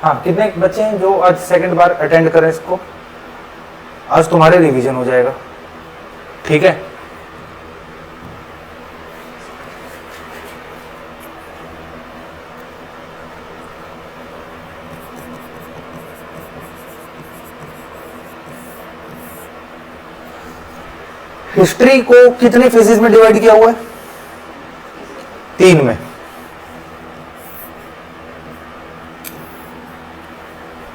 हाँ, कितने बच्चे हैं जो आज सेकंड बार अटेंड करें इसको? आज तुम्हारे रिवीजन हो जाएगा, ठीक है। हिस्ट्री को कितने फेजेस में डिवाइड किया हुआ है? 3 में।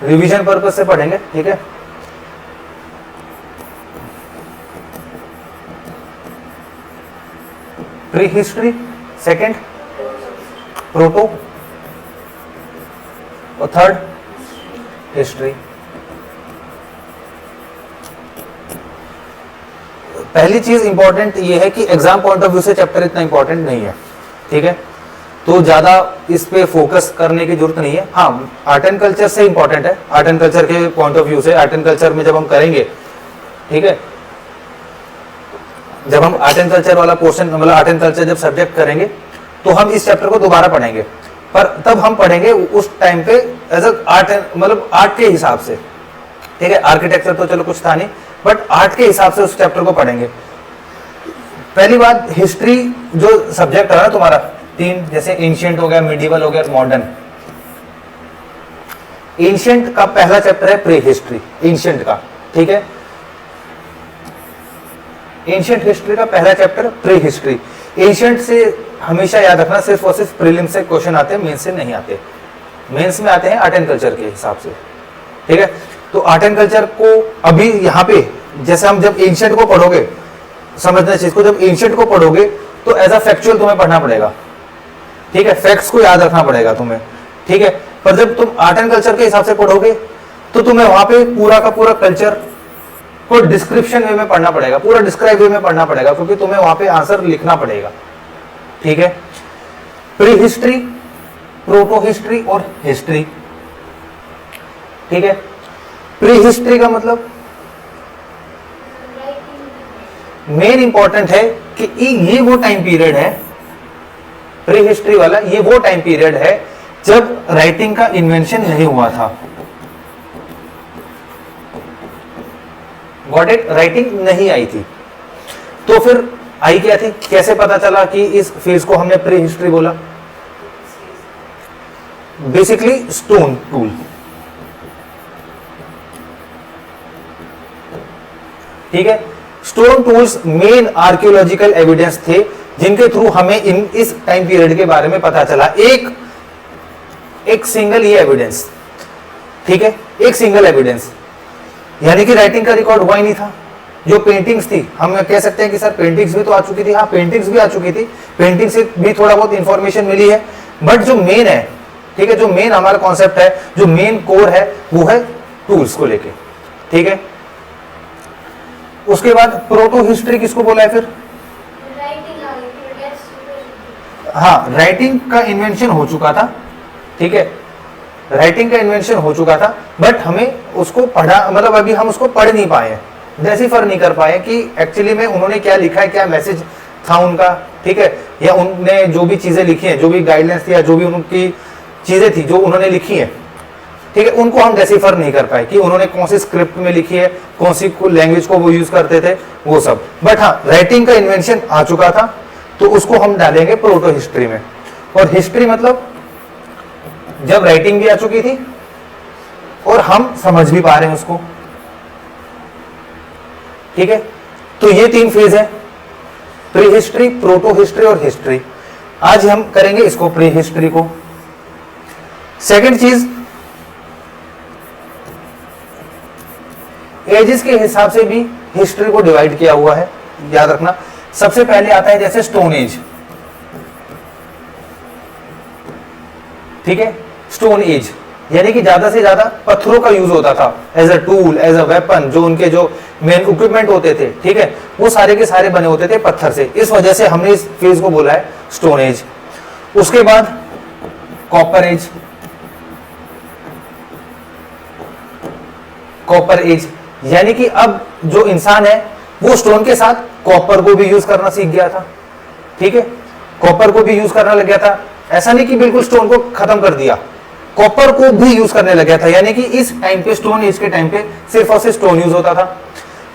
रिवीजन पर्पस से पढ़ेंगे, ठीक है। प्री हिस्ट्री, सेकंड प्रोटो और थर्ड हिस्ट्री। पहली चीज इंपॉर्टेंट ये है कि एग्जाम पॉइंट ऑफ व्यू से चैप्टर इतना इंपॉर्टेंट नहीं है, ठीक है, तो ज्यादा इस पे फोकस करने की जरूरत नहीं है। हाँ, आर्ट एंड कल्चर से इंपॉर्टेंट है, आर्ट एंड कल्चर के पॉइंट ऑफ व्यू से। आर्ट एंड कल्चर में जब हम करेंगे, ठीक है, जब हम आर्ट एंड कल्चर वाला पोर्शन, मतलब आर्ट एंड कल्चर जब सब्जेक्ट करेंगे तो हम इस चैप्टर को दोबारा पढ़ेंगे, पर तब हम पढ़ेंगे उस टाइम पे एज आर्ट, मतलब आर्ट के हिसाब से, ठीक है। आर्किटेक्चर तो चलो कुछ था नहीं, बट आर्ट के हिसाब से उस चैप्टर को पढ़ेंगे। पहली बात, हिस्ट्री जो सब्जेक्ट है ना तुम्हारा 3, जैसे एंशिएंट हो गया, मिडिवल हो गया, मॉडर्न। एंशिएंट का पहला चैप्टर है प्री हिस्ट्री, एंशिएंट का, ठीक है। एंशिएंट हिस्ट्री का पहला चैप्टर प्री हिस्ट्री। एंशिएंट से हमेशा याद रखना, सिर्फ और सिर्फ प्रीलिम से क्वेश्चन आते हैं, मेंस से नहीं आते। मेंस में आते हैं आर्ट एंड कल्चर के हिसाब से, ठीक है। तो आर्ट एंड कल्चर को अभी यहाँ पे, जैसे हम जब एंशिएंट को पढ़ोगे, समझना चीज को, जब एंशिएंट को पढ़ोगे तो एज अ फैक्चुअल तुम्हें पढ़ना पड़ेगा, ठीक है, फैक्ट्स को याद रखना पड़ेगा तुम्हें, ठीक है। पर जब तुम आर्ट एंड कल्चर के हिसाब से पढ़ोगे तो तुम्हें वहां पे पूरा का पूरा कल्चर को डिस्क्रिप्शन वे में पढ़ना पड़ेगा, पूरा डिस्क्राइब वे में पढ़ना पड़ेगा, क्योंकि तुम्हें वहां पे आंसर लिखना पड़ेगा, ठीक है। प्री हिस्ट्री, प्रोटो हिस्ट्री और हिस्ट्री, ठीक है। प्री हिस्ट्री का मतलब मेन इंपॉर्टेंट है कि ये वो टाइम पीरियड है, प्री हिस्ट्री वाला ये वो टाइम पीरियड है जब राइटिंग का इन्वेंशन नहीं हुआ था। Got it? राइटिंग नहीं आई थी, तो फिर आई क्या थी? कैसे पता चला कि इस फेज को हमने प्री हिस्ट्री बोला? बेसिकली स्टोन टूल, ठीक है। Stone tools main archaeological evidence थे जिनके थ्रू हमें इस टाइम पीरियड के बारे में पता चला। एक सिंगल ये एविडेंस, ठीक है, एक सिंगल एविडेंस, यानी कि राइटिंग का रिकॉर्ड हुआ ही नहीं था। जो पेंटिंग्स थी, हम कह सकते हैं कि सर पेंटिंग्स भी तो आ चुकी थी, हाँ पेंटिंग्स भी आ चुकी थी, पेंटिंग से भी थोड़ा बहुत इंफॉर्मेशन मिली है, बट जो मेन है, ठीक है, जो मेन हमारा कॉन्सेप्ट है, जो मेन कोर है, वो है टूल्स को लेके, ठीक है। उसके बाद प्रोटो हिस्ट्री किसको बोला है फिर? हाँ, राइटिंग का इन्वेंशन हो चुका था, ठीक है, राइटिंग का इन्वेंशन हो चुका था, बट हमें उसको पढ़ा, मतलब अभी हम उसको पढ़ नहीं पाए, डेसिफर नहीं कर पाए कि एक्चुअली में उन्होंने क्या लिखा है, क्या मैसेज था उनका, ठीक है, या उनने जो भी चीजें लिखी हैं, जो भी गाइडलाइंस थी या जो भी उनकी चीजें थी जो उन्होंने लिखी है, ठीक है, उनको हम डेसिफर नहीं कर पाए कि उन्होंने कौन सी स्क्रिप्ट में लिखी है, कौन सी लैंग्वेज को वो यूज करते थे, वो सब। बट हाँ, राइटिंग का इन्वेंशन आ चुका था, तो उसको हम डालेंगे प्रोटो हिस्ट्री में। और हिस्ट्री मतलब जब राइटिंग भी आ चुकी थी और हम समझ भी पा रहे हैं उसको, ठीक है। तो ये 3 फेज है, प्री हिस्ट्री, प्रोटो हिस्ट्री और हिस्ट्री। आज हम करेंगे इसको, प्री हिस्ट्री को। सेकंड चीज, एजेस के हिसाब से भी हिस्ट्री को डिवाइड किया हुआ है, याद रखना। सबसे पहले आता है जैसे स्टोन एज, ठीक है, स्टोन एज यानी कि ज्यादा से ज्यादा पत्थरों का यूज होता था as a tool, as a weapon, जो उनके जो मेन इक्विपमेंट होते थे, ठीक है, वो सारे के सारे बने होते थे पत्थर से। इस वजह से हमने इस फेज को बोला है स्टोन एज। उसके बाद कॉपर एज, कॉपर एज यानी कि अब जो इंसान है वो स्टोन के साथ कॉपर को भी यूज करना सीख गया था, ठीक है, कॉपर को भी यूज करना लग गया था। ऐसा नहीं कि बिल्कुल स्टोन को खत्म कर दिया, कॉपर को भी यूज करने लग गया था, यानी कि इस टाइम पे स्टोन एज के टाइम पे सिर्फ और सिर्फ स्टोन यूज होता था।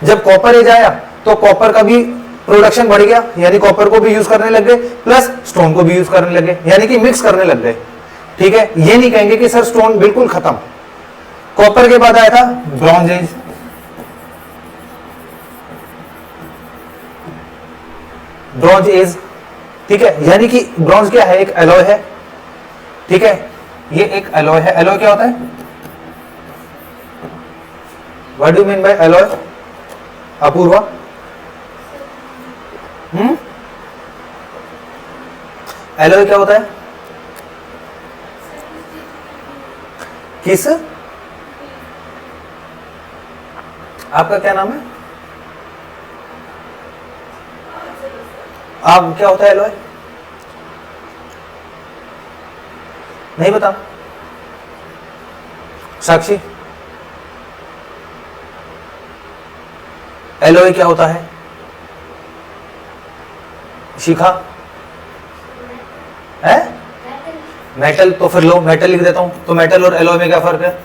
जब कॉपर एज आया तो कॉपर का भी प्रोडक्शन बढ़ गया, यानी कॉपर को भी यूज करने लग गए प्लस स्टोन को भी यूज करने लग गए, यानी कि मिक्स करने लग गए। ठीक है, ये नहीं कहेंगे कि सर स्टोन बिल्कुल खत्म। कॉपर के बाद आया था ब्रॉन्ज एज। ब्रॉन्ज एज, ठीक है, यानी कि ब्रॉन्ज क्या है, एक एलॉय है। ठीक है, ये एक एलॉय है। एलॉय क्या होता है? What do mean by alloy? Apurva? Alloy क्या होता है? किस, आपका क्या नाम है? आप क्या होता है एलॉय? नहीं बता। साक्षी, एलॉय क्या होता है? शिखा है? मेटल। तो फिर लो मेटल लिख देता हूं। तो मेटल और एलॉय में क्या फर्क है?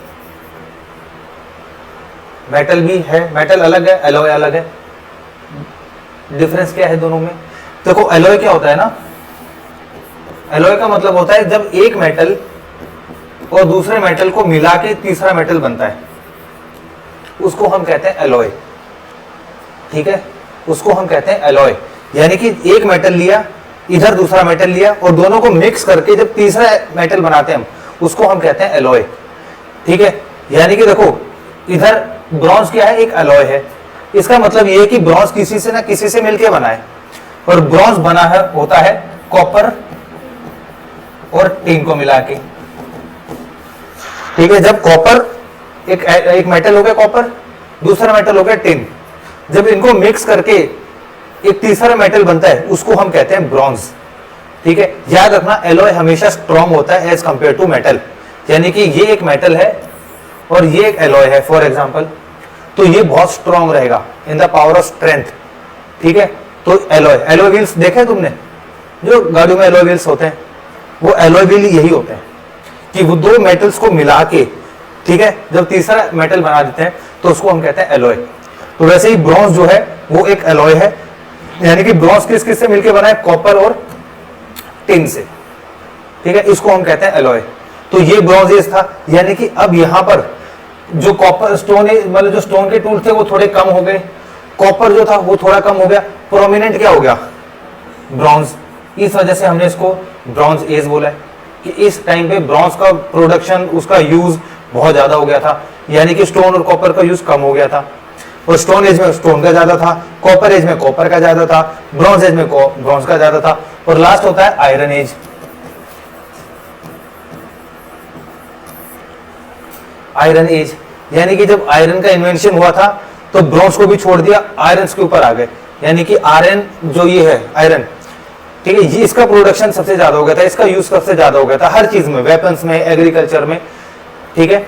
मेटल भी है, मेटल अलग है, एलॉय अलग है। डिफरेंस क्या है दोनों में? देखो एलॉय क्या होता है ना, एलॉय का मतलब होता है जब एक मेटल और दूसरे मेटल को मिला के तीसरा मेटल बनता है, उसको हम कहते हैं एलॉय। ठीक है, उसको हम कहते हैं एलॉय। यानी कि एक मेटल लिया, इधर दूसरा मेटल लिया और दोनों को मिक्स करके जब तीसरा मेटल बनाते हैं हम, उसको हम कहते हैं एलॉय। ठीक है, यानी कि देखो इधर ब्रॉन्ज क्या है, एक एलॉय है। इसका मतलब ये है कि ब्रॉन्ज किसी से ना किसी से मिलके बना है, और ब्रॉन्ज बना है होता है कॉपर और टिन को मिला के। ठीक है, जब कॉपर एक मेटल हो गया कॉपर, दूसरा मेटल हो गया टिन, जब इनको मिक्स करके एक तीसरा मेटल बनता है, उसको हम कहते हैं ब्रॉन्ज। ठीक है, याद रखना एलॉय हमेशा स्ट्रॉन्ग होता है एज कंपेयर टू मेटल। यानी कि ये एक मेटल है और ये एक एलॉय है फॉर एग्जांपल, तो ये बहुत स्ट्रॉन्ग रहेगा in the power of strength. ठीक है, तो एलॉय व्हील्स देखे तुमने, जो गाड़ियों में एलॉय व्हील्स होते हैं, वो एलॉय व्हील यही होते हैं कि वो दो मेटल्स को मिला के, ठीक है, जब तीसरा मेटल बना देते हैं तो उसको हम कहते हैं एलॉय। तो वैसे ही ब्रॉन्ज जो है वो एक एलॉय है, यानी कि ब्रॉन्ज किस किस से मिलकर बना है, कॉपर और टिन से। ठीक है, इसको हम कहते हैं एलॉय। तो ये ब्रॉन्ज एज था, यानी कि अब यहां पर जो कॉपर स्टोन मतलब जो स्टोन के टूल थे वो थोड़े कम हो गए, कॉपर जो था वो थोड़ा कम हो गया, प्रोमिनेंट क्या हो गया, ब्रॉन्ज। इस वजह से हमने इसको ब्रॉन्ज एज बोला है कि इस टाइम पे ब्रॉन्ज का प्रोडक्शन, उसका यूज बहुत ज्यादा हो गया था, यानी कि स्टोन और कॉपर का यूज कम हो गया था। और स्टोन एज में स्टोन का ज्यादा था, कॉपर एज में कॉपर का ज्यादा था, ब्रॉन्ज एज में ब्रॉन्ज का ज्यादा था। और लास्ट होता है आयरन एज। आयरन एज यानी कि जब आयरन का इन्वेंशन हुआ था तो ब्रॉन्ज को भी छोड़ दिया, आयरन के ऊपर आ गए, यानी कि आयरन जो ये है आयरन, ठीक है, ये इसका प्रोडक्शन सबसे ज्यादा हो गया था, इसका यूज सबसे ज्यादा हो गया था हर चीज में, वेपन्स में, एग्रीकल्चर में। ठीक है,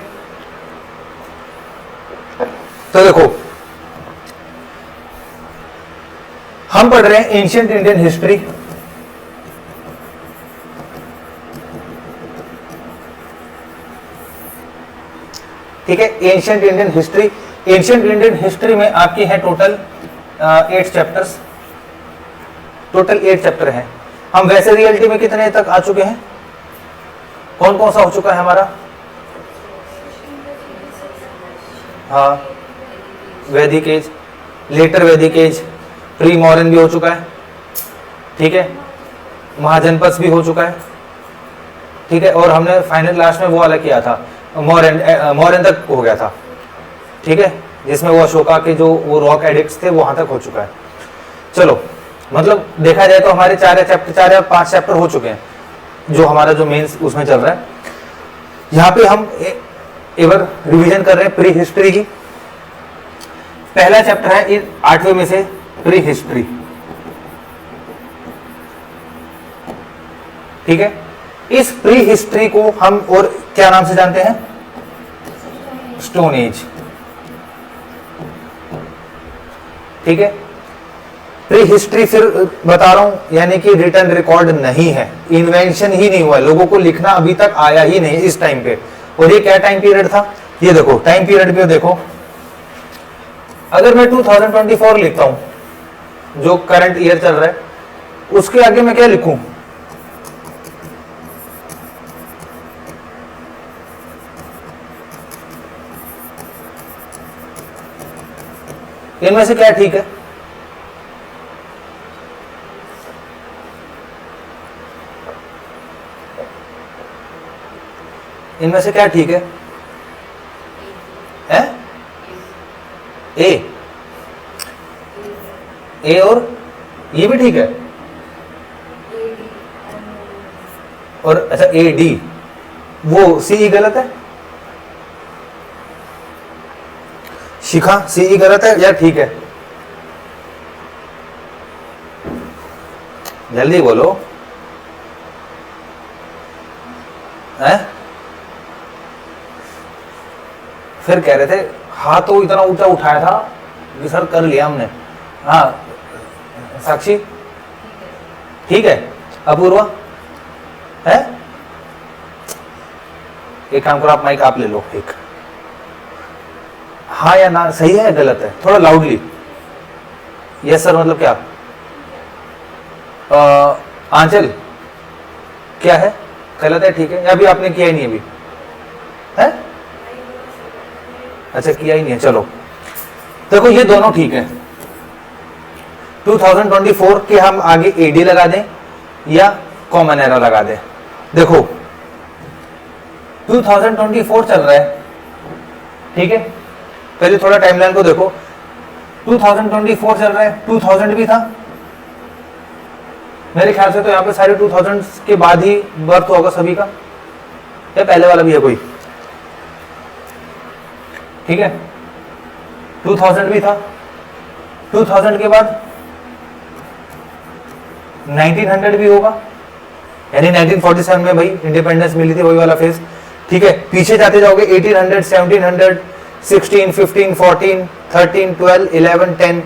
तो देखो हम पढ़ रहे हैं एंशिएंट इंडियन हिस्ट्री। ठीक है, ancient Indian history. Ancient Indian history में आपकी है टोटल 8 चैप्टर्स, टोटल 8 चैप्टर हैं। हम वैसे रियलिटी में कितने तक आ चुके हैं, कौन कौन सा हो चुका है हमारा? हाँ, वैदिक एज, लेटर वैदिक एज, प्री मॉडर्न भी हो चुका है। ठीक है, महाजनपद भी हो चुका है। ठीक है, और हमने फाइनल लास्ट में वो वाला किया था, मॉडर्न तक हो गया था। ठीक है, जिसमें वो अशोका के जो वो रॉक एडिक्ट्स थे वहां तक हो चुका है। चलो, मतलब देखा जाए तो हमारे 4 या 5 चैप्टर हो चुके हैं, जो हमारा जो मेन उसमें चल रहा है। यहाँ पे हम एक बार रिवीजन कर रहे हैं प्री हिस्ट्री की। पहला चैप्टर है इन 8वें में से प्री हिस्ट्री। ठीक है, इस प्री हिस्ट्री को हम और क्या नाम से जानते हैं? Stone age. ठीक है, प्री हिस्ट्री फिर बता रहा हूं, यानी कि रिटर्न रिकॉर्ड नहीं है, इन्वेंशन ही नहीं हुआ, लोगों को लिखना अभी तक आया ही नहीं इस टाइम पे। और ये क्या टाइम पीरियड था, ये देखो टाइम पीरियड पे देखो, अगर मैं 2024 लिखता हूं जो करंट ईयर चल रहा है, उसके आगे मैं क्या लिखूं, इनमें से क्या ठीक है, इनमें से क्या ठीक है, ए, ए और ये भी ठीक है, और अच्छा ए डी, वो सी गलत है, शिखा सी गलत है या ठीक है, जल्दी बोलो है? फिर कह रहे थे हाथ तो इतना ऊंचा उठाया था कि सर कर लिया हमने। हाँ साक्षी ठीक है, अपूर्वा है, एक काम करो आप माइक आप ले लो एक, हाँ या ना सही है गलत है, थोड़ा लाउडली, यस सर मतलब क्या, आंचल क्या है, गलत है ठीक है, या अभी आपने किया ही नहीं अभी है, अच्छा किया ही नहीं है, चलो देखो ये दोनों ठीक है। 2024 के हम आगे एडी लगा दें या कॉमन एरा लगा दें, देखो 2024 चल रहा है, ठीक है, पहले थोड़ा टाइमलाइन को देखो, 2024 चल रहा है, 2000 भी था मेरे ख्याल से, तो यहाँ पे सारे 2000 के बाद ही बर्थ होगा सभी का, या पहले वाला भी है कोई, ठीक है 2000 भी था, 2000 के बाद 1900 भी होगा, यानी 1947 में भाई इंडिपेंडेंस मिली थी, वही वाला फेज, ठीक है, पीछे जाते जाओगे 1800, 1700, 16, 15, 14, 13, 12, 11, 10,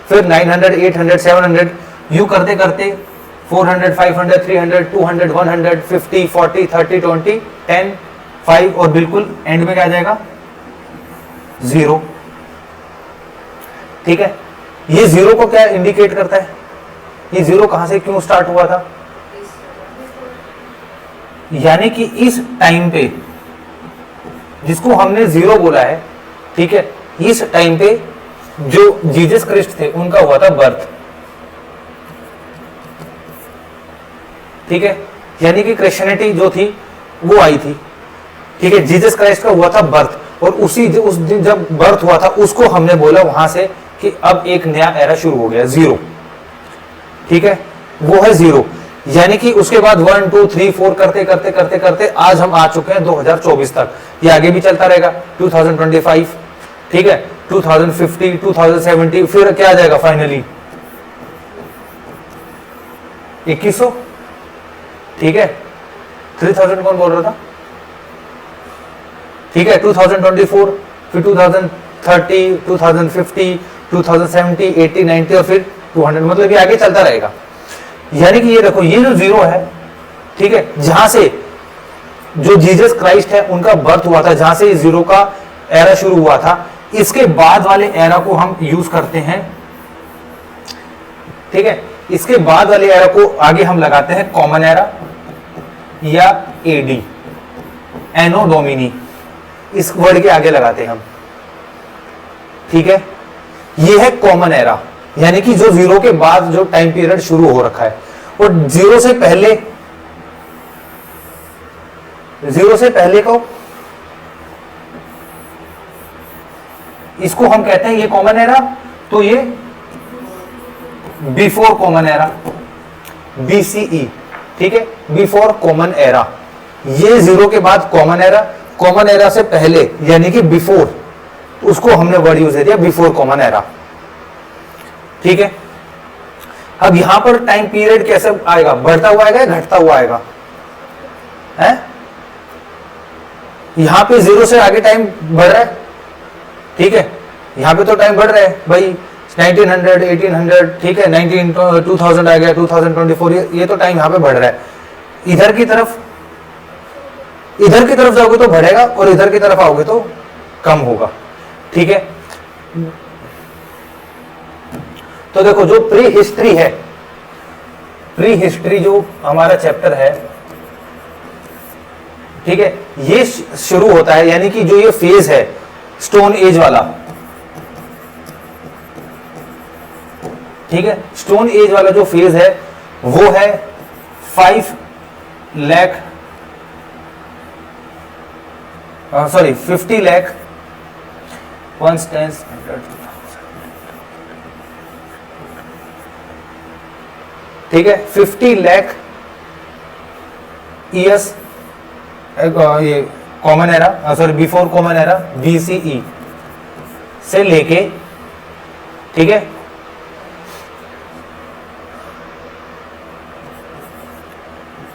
फिर 900, 800, 700, यू करते करते 400, 500, 300, 200, 100, 50, 40, 30, 20, 10, 5 और बिल्कुल एंड में क्या आ जाएगा 0, ठीक है। ये 0 को क्या इंडिकेट करता है, ये 0 कहां से क्यों स्टार्ट हुआ था, यानी कि इस टाइम पे जिसको हमने 0 बोला है, ठीक है, इस टाइम पे जो जीसस क्राइस्ट थे उनका हुआ था बर्थ, ठीक है, यानी कि क्रिश्चियनिटी जो थी वो आई थी, ठीक है, जीसस क्राइस्ट का हुआ था बर्थ, और उस दिन जब बर्थ हुआ था उसको हमने बोला वहां से कि अब एक नया एरा शुरू हो गया 0, ठीक है, वो है 0, यानी कि उसके बाद 1, 2, 3, 4 करते करते करते करते आज हम आ चुके हैं 2024 तक, ये आगे भी चलता रहेगा 2025, ठीक है, 2050, 2070, फिर क्या आ जाएगा फाइनली 2100, ठीक है, 3000 कौन बोल रहा था, ठीक है, 2024, फिर 2030, 2050, 2070, 80, 90 और फिर 200, मतलब ये आगे चलता रहेगा, यानी कि ये देखो ये जो 0 है, ठीक है, जहां से जो जीसस क्राइस्ट है उनका बर्थ हुआ था, जहां से 0 का एरा शुरू हुआ था, इसके बाद वाले एरा को हम यूज करते हैं, ठीक है, इसके बाद वाले एरा को आगे हम लगाते हैं कॉमन एरा या एडी, एनो डोमिनी, इस वर्ड के आगे लगाते हैं हम, ठीक है, ये है कॉमन एरा, यानी कि जो 0 के बाद जो टाइम पीरियड शुरू हो रखा है, और 0 से पहले को इसको हम कहते हैं ये कॉमन एरा, तो ये बिफोर कॉमन एरा, BCE, ठीक है, बिफोर कॉमन एरा, ये 0 के बाद कॉमन एरा, कॉमन एरा से पहले यानी कि बिफोर, उसको हमने वर्ड यूज किया बिफोर कॉमन एरा, ठीक है। अब यहां पर टाइम पीरियड कैसे आएगा, बढ़ता हुआ आएगा या घटता हुआ आएगा, है यहां पे 0 से आगे टाइम बढ़ रहा है, ठीक है, यहां पे तो टाइम बढ़ रहा है भाई, 1900, 1800, ठीक है, 2000 आ गया, 2024, ये तो टाइम यहाँ पे बढ़ रहा है। इधर की तरफ जाओगे तो बढ़ेगा और इधर की तरफ आओगे तो कम होगा, ठीक है। तो देखो जो प्री हिस्ट्री है, प्री हिस्ट्री जो हमारा चैप्टर है, ठीक है, ये शुरू होता है, यानी कि जो ये फेज है स्टोन एज वाला, ठीक है, स्टोन एज वाला जो फेज है वो है 5 लाख, सॉरी 50 लाख 1 10 100, ठीक है, 50 लाख ईयर्स, ये common era, sorry before common era, BCE से लेके, ठीक है,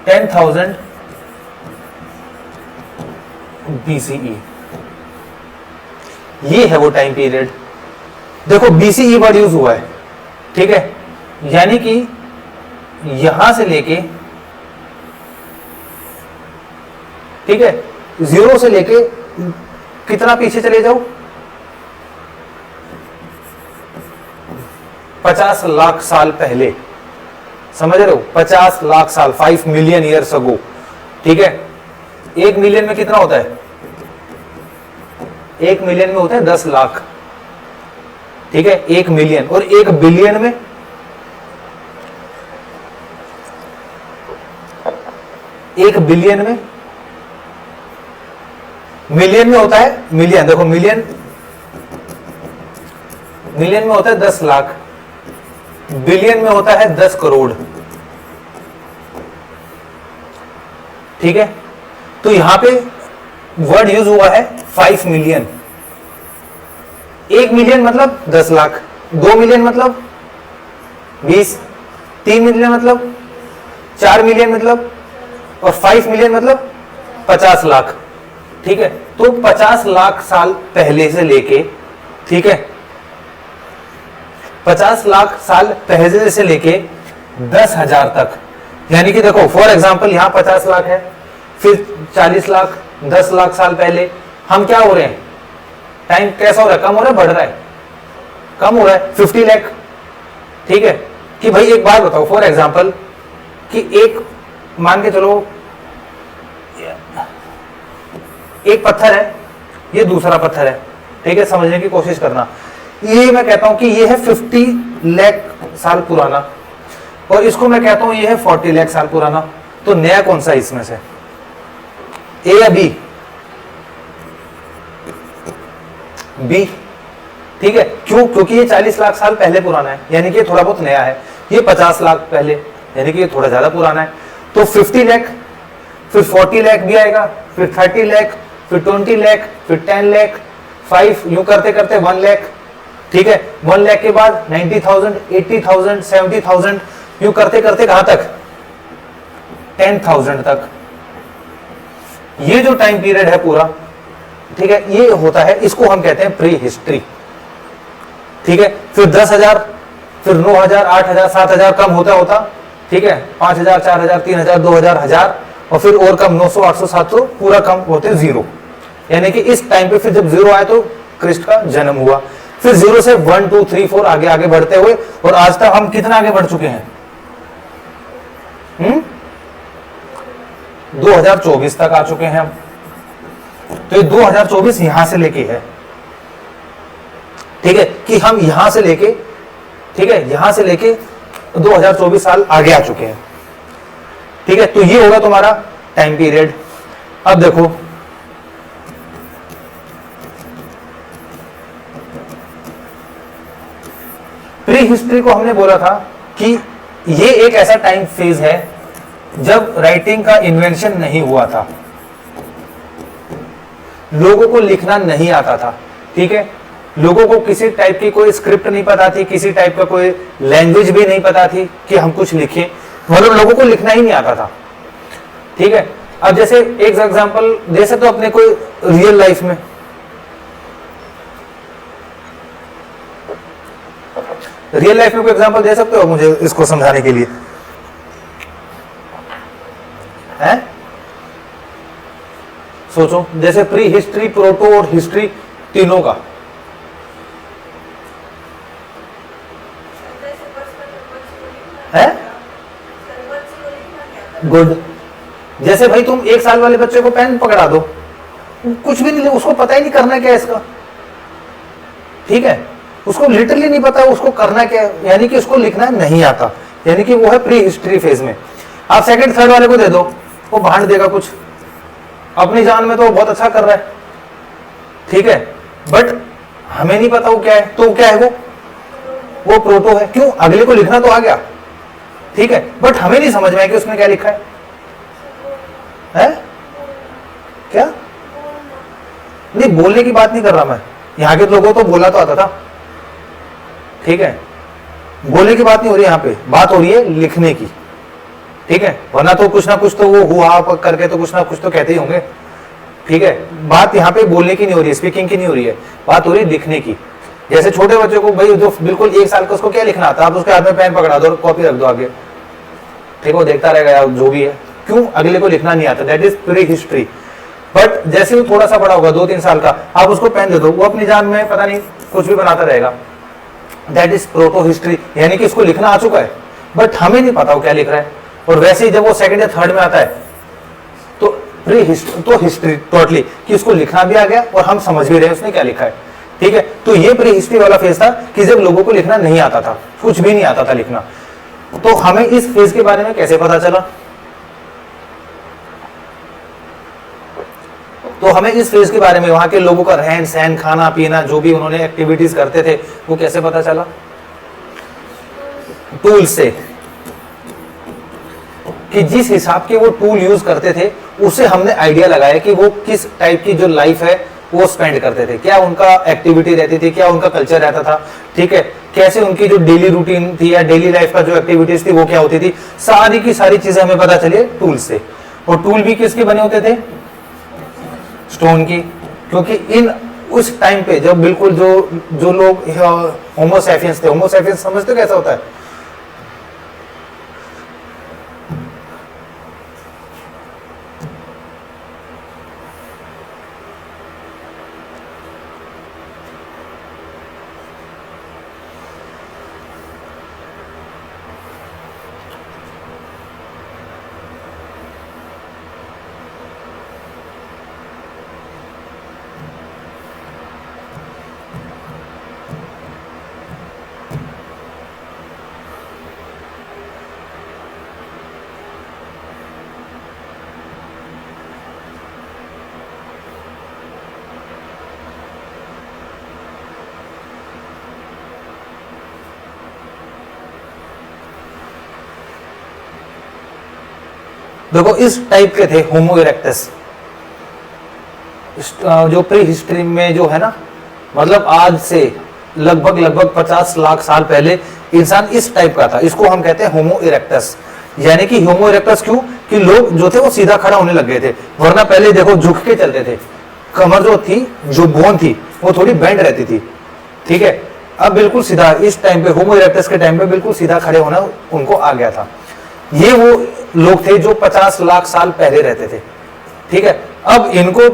10,000 BCE, ये है वो टाइम पीरियड। देखो BCE वर्ड यूज हुआ है, ठीक है, यानी कि यहां से लेके, ठीक है, 0 से लेके कितना पीछे चले जाओ, 50 लाख साल पहले, समझ रहे हो, 50 लाख साल, 5 मिलियन ईयर्स अगो, ठीक है। 1 मिलियन में कितना होता है, 1 मिलियन में होता है 10 लाख, ठीक है, 1 मिलियन, और 1 बिलियन में, एक बिलियन में, मिलियन में होता है, मिलियन, देखो मिलियन में होता है 10 लाख, बिलियन में होता है 10 करोड़, ठीक है। तो यहां पे वर्ड यूज हुआ है 5 मिलियन। 1 मिलियन मतलब 10 लाख, 2 मिलियन मतलब 20, 3 मिलियन मतलब 4 मिलियन मतलब, और 5 मिलियन मतलब 50 लाख, ठीक है। तो 50 लाख साल पहले से लेके, ठीक है, 50 लाख साल पहले से लेके 10,000 तक, यानी कि देखो फॉर एग्जांपल यहां 50 लाख है, फिर 40 लाख, 10 लाख साल पहले हम क्या हो रहे हैं, टाइम कैसा हो रहा है, कम हो रहा है, बढ़ रहा है, कम हो रहा है, 50 लाख, ठीक है। कि भाई एक बात बताओ, फॉर एग्जांपल कि एक, मान के चलो एक पत्थर है, ये दूसरा पत्थर है, ठीक है, समझने की कोशिश करना। ये मैं कहता हूं कि ये है 50 लाख साल पुराना, और इसको मैं कहता हूं ये है 40 लाख साल पुराना। तो नया कौन सा इसमें से, ए या बी? बी, ठीक है। क्यों? क्योंकि ये 40 लाख साल पहले पुराना है, यानी कि ये थोड़ा बहुत नया है। ये 50 लाख पहले, यानी कि ये थोड़ा ज्यादा पुराना है। तो 50 लाख, फिर 40 लाख भी आएगा, फिर 30 लाख, फिर 20 लाख, फिर 10 लाख, 5, यूं करते करते 1 लाख, ठीक है। 1 लाख के बाद 90,000, 80,000, 70,000, यूं करते करते कहां तक, 10,000 तक। ये जो टाइम पीरियड है पूरा, ठीक है, ये होता है, इसको हम कहते हैं प्री हिस्ट्री, ठीक है। फिर 10,000, फिर 9,000, 8,000, 7,000, कम होता होता, ठीक है, 5,000, 4,000, 3,000, 2,000, 1,000, और फिर और कम 900, 800, 700, पूरा कम होते 0। यानी कि इस टाइम पे फिर जब 0 आया तो क्रिस्ट का जन्म हुआ। फिर 0 से 1, 2, 3, 4 आगे आगे बढ़ते हुए, और आज तक हम कितना आगे बढ़ चुके हैं, 2024 तक आ चुके हैं हम। तो ये 2024 यहां से लेके है, ठीक है, कि हम यहां से लेके, ठीक है, यहां से लेके 2024 साल आगे आ चुके हैं, ठीक है। तो ये होगा तुम्हारा टाइम पीरियड। अब देखो, प्री हिस्ट्री को हमने बोला था कि ये एक ऐसा टाइम फेज है जब राइटिंग का इन्वेंशन नहीं हुआ था, लोगों को लिखना नहीं आता था, ठीक है। लोगों को किसी टाइप की कोई स्क्रिप्ट नहीं पता थी, किसी टाइप का कोई लैंग्वेज भी नहीं पता थी कि हम कुछ लिखें, मतलब लोगों को लिखना ही नहीं आता था, ठीक है। अब जैसे एक एग्जांपल दे सकते हो अपने कोई रियल लाइफ में, रियल लाइफ में कोई एग्जांपल दे सकते हो मुझे इसको समझाने के लिए? है सोचो, जैसे प्री हिस्ट्री, प्रोटो और हिस्ट्री तीनों का। है गुड। जैसे भाई तुम 1 साल वाले बच्चे को पेन पकड़ा दो, कुछ भी नहीं, उसको पता ही नहीं करना क्या है इसका, ठीक है, उसको लिटरली नहीं पता उसको करना क्या है, यानी कि उसको लिखना नहीं आता, यानी कि वो है प्री हिस्ट्री फेज में। आप सेकंड थर्ड वाले को दे दो, वो भांड देगा कुछ, अपनी जान में तो बहुत अच्छा कर रहा है, ठीक है, बट हमें नहीं पता वो क्या है, तो क्या है वो प्रोटो है। क्यों? अगले को लिखना तो आ गया, ठीक है, बट हमें नहीं समझ में आया कि उसमें क्या लिखा है? क्या? नहीं, बोलने की बात नहीं कर रहा मैं, यहाँ के लोगों तो बोला तो आता था, ठीक है, बोलने की बात नहीं हो रही, यहाँ पे बात हो रही है लिखने की, ठीक है, वरना तो कुछ ना कुछ तो वो हुआ करके तो कुछ ना कुछ तो कहते ही होंगे, ठीक है, बात यहाँ पे बोलने की नहीं हो रही है, स्पीकिंग की नहीं हो रही है, बात हो रही है लिखने की। जैसे छोटे बच्चे को भाई जो बिल्कुल 1 साल का, उसको क्या लिखना आता है, आप उसके हाथ में पेन पकड़ा दो और कॉपी रख दो आगे, ठीक है, वो देखता रहेगा यार जो भी है। क्यों? अगले को लिखना नहीं आता, that is pre history. But जैसे वो थोड़ा सा बड़ा होगा, 2-3 साल का, आप उसको पेन दे दो, वो अपनी जान में पता नहीं कुछ भी बनाता रहेगा, दैट इज प्रोटो हिस्ट्री, यानी कि उसको लिखना आ चुका है, बट हमें नहीं पता वो क्या लिख रहा है। और वैसे ही जब वो सेकंड या थर्ड में आता है तो प्री हिस्ट्री, तो हिस्ट्री टोटली कि उसको लिखना भी आ गया और हम समझ भी रहे हैं उसने क्या लिखा है, ठीक है। तो ये प्री हिस्ट्री वाला फेज था कि जब लोगों को लिखना नहीं आता था, कुछ भी नहीं आता था लिखना। तो हमें इस फेज के बारे में कैसे पता चला? तो हमें इस फेज के बारे में, वहां के लोगों का रहन सहन, खाना पीना, जो भी उन्होंने एक्टिविटीज करते थे, वो कैसे पता चला? टूल से, कि जिस हिसाब के वो टूल यूज करते थे उससे हमने आइडिया लगाया कि वो किस टाइप की जो लाइफ है वो स्पेंड करते थे, क्या उनका एक्टिविटी रहती थी, क्या उनका कल्चर रहता था, ठीक है, कैसे उनकी जो डेली रूटीन थी या डेली लाइफ का जो एक्टिविटीज थी वो क्या होती थी, सारी की सारी चीजें हमें पता चली टूल से। और टूल भी किसके बने होते थे? स्टोन की, क्योंकि इन उस टाइम पे जब बिल्कुल जो लोग होमोसैपियंस थे, होमोसैपियंस समझते कैसा होता है? देखो इस टाइप के थे होमो इरेक्टस, जो प्री हिस्ट्री में जो है ना, मतलब आज से लगभग 50 लाख साल पहले इंसान इस टाइप का था, इसको हम कहते हैं होमो इरेक्टस। यानी कि होमो इरेक्टस क्यों? कि लोग जो थे वो सीधा खड़ा होने लग गए थे, वरना पहले देखो झुक के चलते थे, कमर जो थी, जो बोन थी वो थोड़ी बेंड रहती थी, ठीक है, अब बिल्कुल सीधा, इस टाइम पे होमो इरेक्टस के टाइम पे बिल्कुल सीधा खड़े होना उनको आ गया था। ये वो लोग थे जो 50 लाख साल पहले रहते थे, ठीक है। अब इनको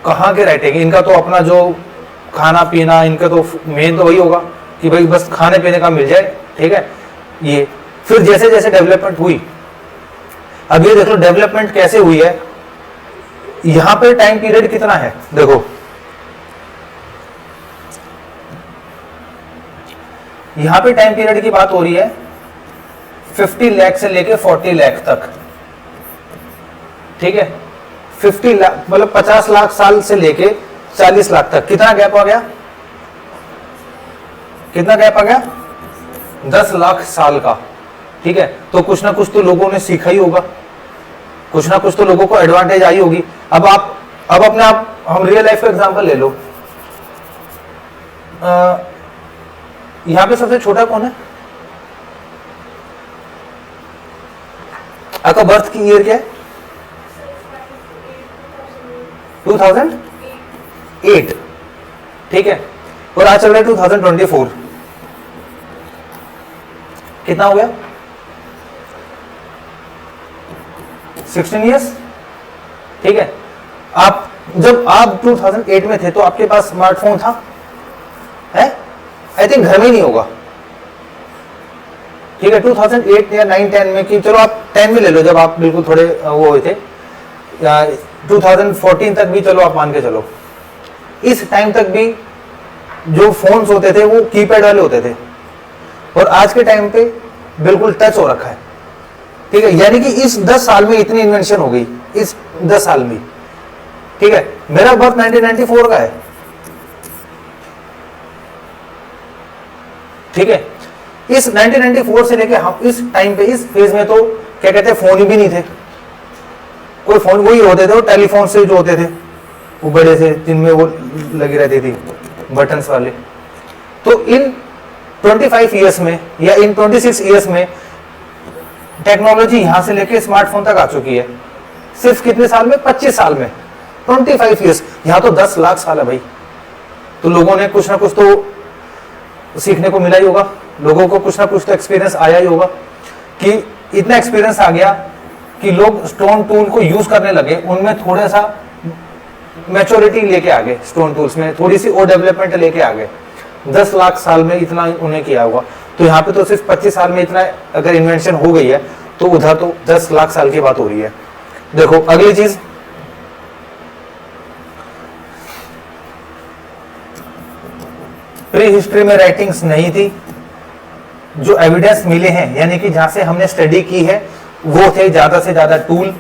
कहाँ के रहते, इनका तो अपना जो खाना पीना, इनका तो मेन तो वही होगा कि भाई बस खाने पीने का मिल जाए, ठीक है। ये फिर जैसे जैसे डेवलपमेंट हुई, अब ये देख लो डेवलपमेंट कैसे हुई है। यहां पे टाइम पीरियड कितना है, देखो यहां पे टाइम पीरियड की बात हो रही है 50 लाख से लेके 40 लाख तक, ठीक है। 50 लाख मतलब 50 लाख साल से लेके 40 लाख तक कितना गैप आ गया? कितना गैप आ गया? 10 लाख साल का, ठीक है। तो कुछ ना कुछ तो लोगों ने सीखा ही होगा, कुछ ना कुछ तो लोगों को एडवांटेज आई होगी। अब अपने आप हम रियल लाइफ का एग्जांपल ले लो, यहां पे सबसे छोटा कौन है? आपका बर्थ की ईयर क्या है? 2008, ठीक है। और आज चल रहा है 2024, कितना हो गया 16 ईयर्स। ठीक है, आप जब आप 2008 में थे तो आपके पास स्मार्टफोन था है? आई थिंक घर में नहीं होगा। ठीक है, 2008 या 9 10 में, कि चलो आप 10 में ले लो जब आप बिल्कुल थोड़े वो हुए थे, या 2014 तक भी चलो आप मान के चलो, इस टाइम तक भी जो फोन्स होते थे वो कीपैड वाले होते थे, और आज के टाइम पे बिल्कुल टच हो रखा है। ठीक है, यानी कि इस 10 साल में इतनी इन्वेंशन हो गई, इस 10 साल में। ठीक है, मेरा बर्थ 1994 का है। ठीक है, इस 1994 से लेके हम इस टाइम पे, इस फेज में तो क्या कहते हैं, फोन ही भी नहीं थे। कोई फोन वही होते थे, वो टेलीफोन से जो होते थे वो बड़े से, जिनमें वो लगी रहती थी बटन्स वाले। तो इन 25 इयर्स में या इन 26 इयर्स में टेक्नोलॉजी यहां से लेके स्मार्टफोन तक आ चुकी है। सिर्फ कितने साल में? 25 साल में, 25 इयर्स। यहां तो 10 लाख साल है भाई। तो लोगों ने कुछ ना कुछ तो सीखने को मिला ही होगा, लोगों को कुछ ना कुछ तो एक्सपीरियंस आया ही होगा, कि इतना एक्सपीरियंस आ गया कि लोग स्टोन टूल को यूज करने लगे, उनमें थोड़ा सा मैच्योरिटी लेके आ गए, स्टोन टूल्स में थोड़ी सी और डेवलपमेंट लेके आ गए। 10 लाख साल में इतना उन्हें किया होगा। तो यहाँ पे तो सिर्फ 25 साल में इतना अगर इन्वेंशन हो गई है, तो उधर तो 10 लाख साल की बात हो रही है। देखो अगली चीज, प्री हिस्ट्री में राइटिंग्स नहीं थी। जो एविडेंस मिले हैं, यानी कि जहां से हमने स्टडी की है, वो थे ज्यादा से ज्यादा टूल।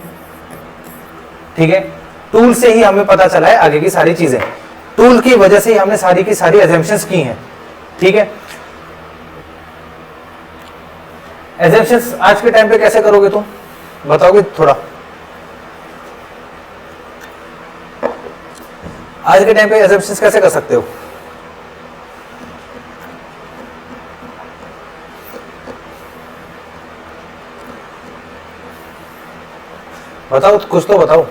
ठीक है, टूल से ही हमें पता चला है आगे की सारी चीजें, टूल की वजह से ही हमने सारी की सारी एजम्पशंस की हैं। ठीक है, एजम्पशंस आज के टाइम पे कैसे करोगे तुम, बताओगे थोड़ा? आज के टाइम पे एजम्पशंस कैसे कर सकते हो? बताओ, कुछ तो बताओ।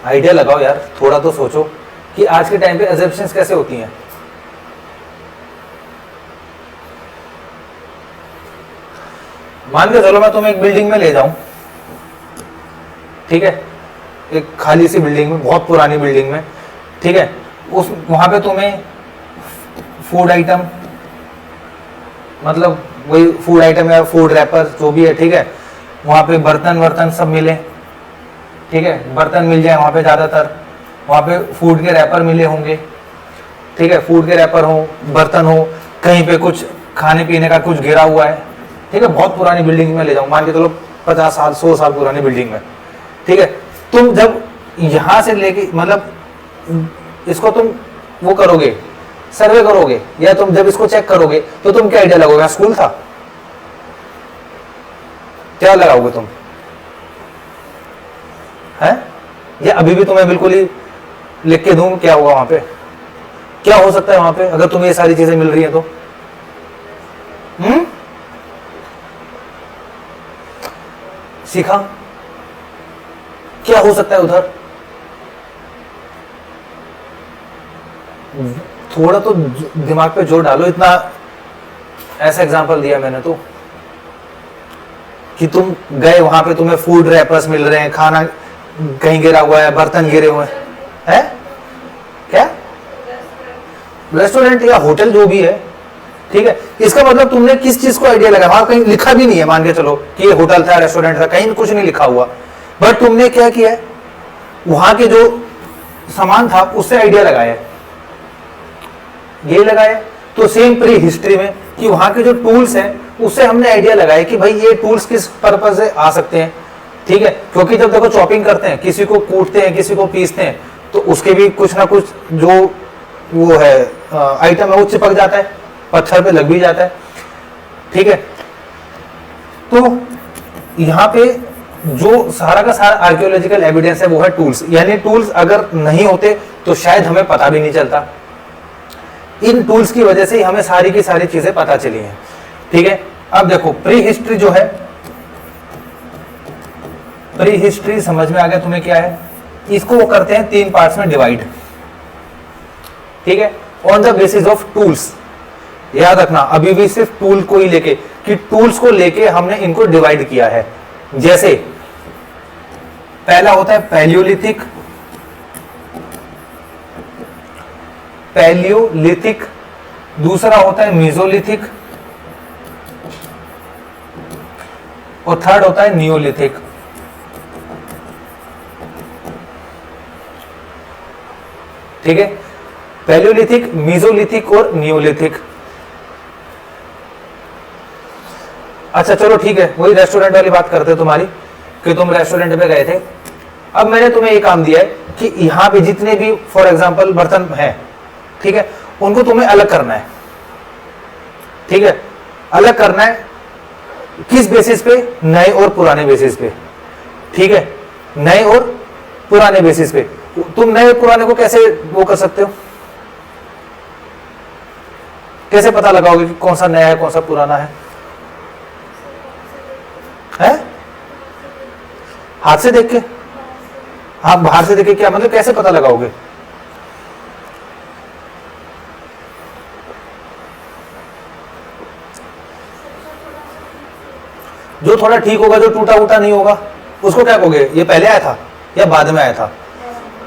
आइडिया लगाओ यार, थोड़ा तो सोचो कि आज के टाइम पे एजम्पशंस कैसे होती हैं। मान के चलो मैं तुम्हें एक बिल्डिंग में ले जाऊं, ठीक है, एक खाली सी बिल्डिंग में, बहुत पुरानी बिल्डिंग में, ठीक है, उस वहां पे तुम्हें फूड आइटम, मतलब वही फूड आइटम या फूड रैपर जो भी है, ठीक है, वहां पे बर्तन वर्तन सब मिले, ठीक है, बर्तन मिल जाए वहां पे, ज्यादातर वहां पे फूड के रैपर मिले होंगे। ठीक है, फूड के रैपर हो, बर्तन हो, कहीं पे कुछ खाने पीने का कुछ गिरा हुआ है। ठीक है, बहुत पुरानी बिल्डिंग में ले जाऊं, मान के चलो 50 साल 100 साल पुरानी बिल्डिंग में। ठीक है, तुम जब यहां से लेके, मतलब इसको तुम वो करोगे, सर्वे करोगे, या तुम जब इसको चेक करोगे, तो तुम क्या आइडिया लगोगे? स्कूल था, क्या लगाओगे तुम? है या अभी भी तुम्हें बिल्कुल ही लिख के दूं क्या होगा वहां पे, क्या हो सकता है वहां पे अगर तुम्हें ये सारी चीजें मिल रही है तो? सीखा क्या हो सकता है उधर? थोड़ा तो दिमाग पे जोर डालो। इतना ऐसा एग्जांपल दिया मैंने तो कि तुम गए वहां पे, तुम्हें फूड रैपर्स मिल रहे हैं, खाना कहीं गिरा हुआ है, बर्तन गिरे हुए हैं, क्या रेस्टोरेंट या होटल जो भी है। ठीक है, इसका मतलब तुमने किस चीज को आइडिया लगा? वहां कहीं लिखा भी नहीं है, मान के चलो कि ये होटल था, रेस्टोरेंट था, कहीं कुछ नहीं लिखा हुआ, बट तुमने क्या किया है, वहां के जो सामान था उससे आइडिया लगाया, ये लगाया। तो सेम प्री हिस्ट्री में कि वहां के जो टूल्स हैं उससे हमने आइडिया लगाया कि भाई ये टूल्स किस पर्पज से आ सकते हैं। ठीक है, क्योंकि जब देखो चॉपिंग करते हैं, किसी को कूटते हैं, किसी को पीसते हैं, तो उसके भी कुछ ना कुछ जो वो है आइटम है वो चिपक जाता है, पत्थर पे लग भी जाता है। ठीक है, तो यहाँ पे जो सारा का सारा आर्कियोलॉजिकल एविडेंस है वो है टूल्स। यानी टूल्स अगर नहीं होते तो शायद हमें पता भी नहीं चलता। इन टूल्स की वजह से ही हमें सारी की सारी चीजें पता चली हैं। ठीक है, अब देखो प्री हिस्ट्री जो है, प्री हिस्ट्री समझ में आ गया तुम्हें क्या है? इसको वो करते हैं 3 पार्ट्स में डिवाइड। ठीक है, on the basis of tools. याद रखना अभी भी सिर्फ टूल को ही लेके, कि टूल्स को लेके हमने इनको डिवाइड किया है। जैसे पहला होता है पैलियोलिथिक, पैलियोलिथिक, दूसरा होता है मीजोलिथिक, और थर्ड होता है नियोलिथिक। ठीक है, पैलियोलिथिक, मीजोलिथिक और नियोलिथिक। अच्छा चलो ठीक है, वही रेस्टोरेंट वाली बात करते हैं तुम्हारी, कि तुम रेस्टोरेंट पे गए थे। अब मैंने तुम्हें ये काम दिया है कि यहां पे जितने भी फॉर एग्जांपल बर्तन हैं, ठीक है, उनको तुम्हें अलग करना है। ठीक है, अलग करना है किस बेसिस पे? नए और पुराने बेसिस पे। ठीक है, नए और पुराने बेसिस पे। तुम नए और पुराने को कैसे वो कर सकते हो, कैसे पता लगाओगे कि कौन सा नया है कौन सा पुराना है? हाथ से देख के? हाँ, बाहर से देख के क्या मतलब, कैसे पता लगाओगे? जो थोड़ा ठीक होगा, जो टूटा उटा नहीं होगा, उसको क्या कहोगे? ये पहले आया था या बाद में आया था?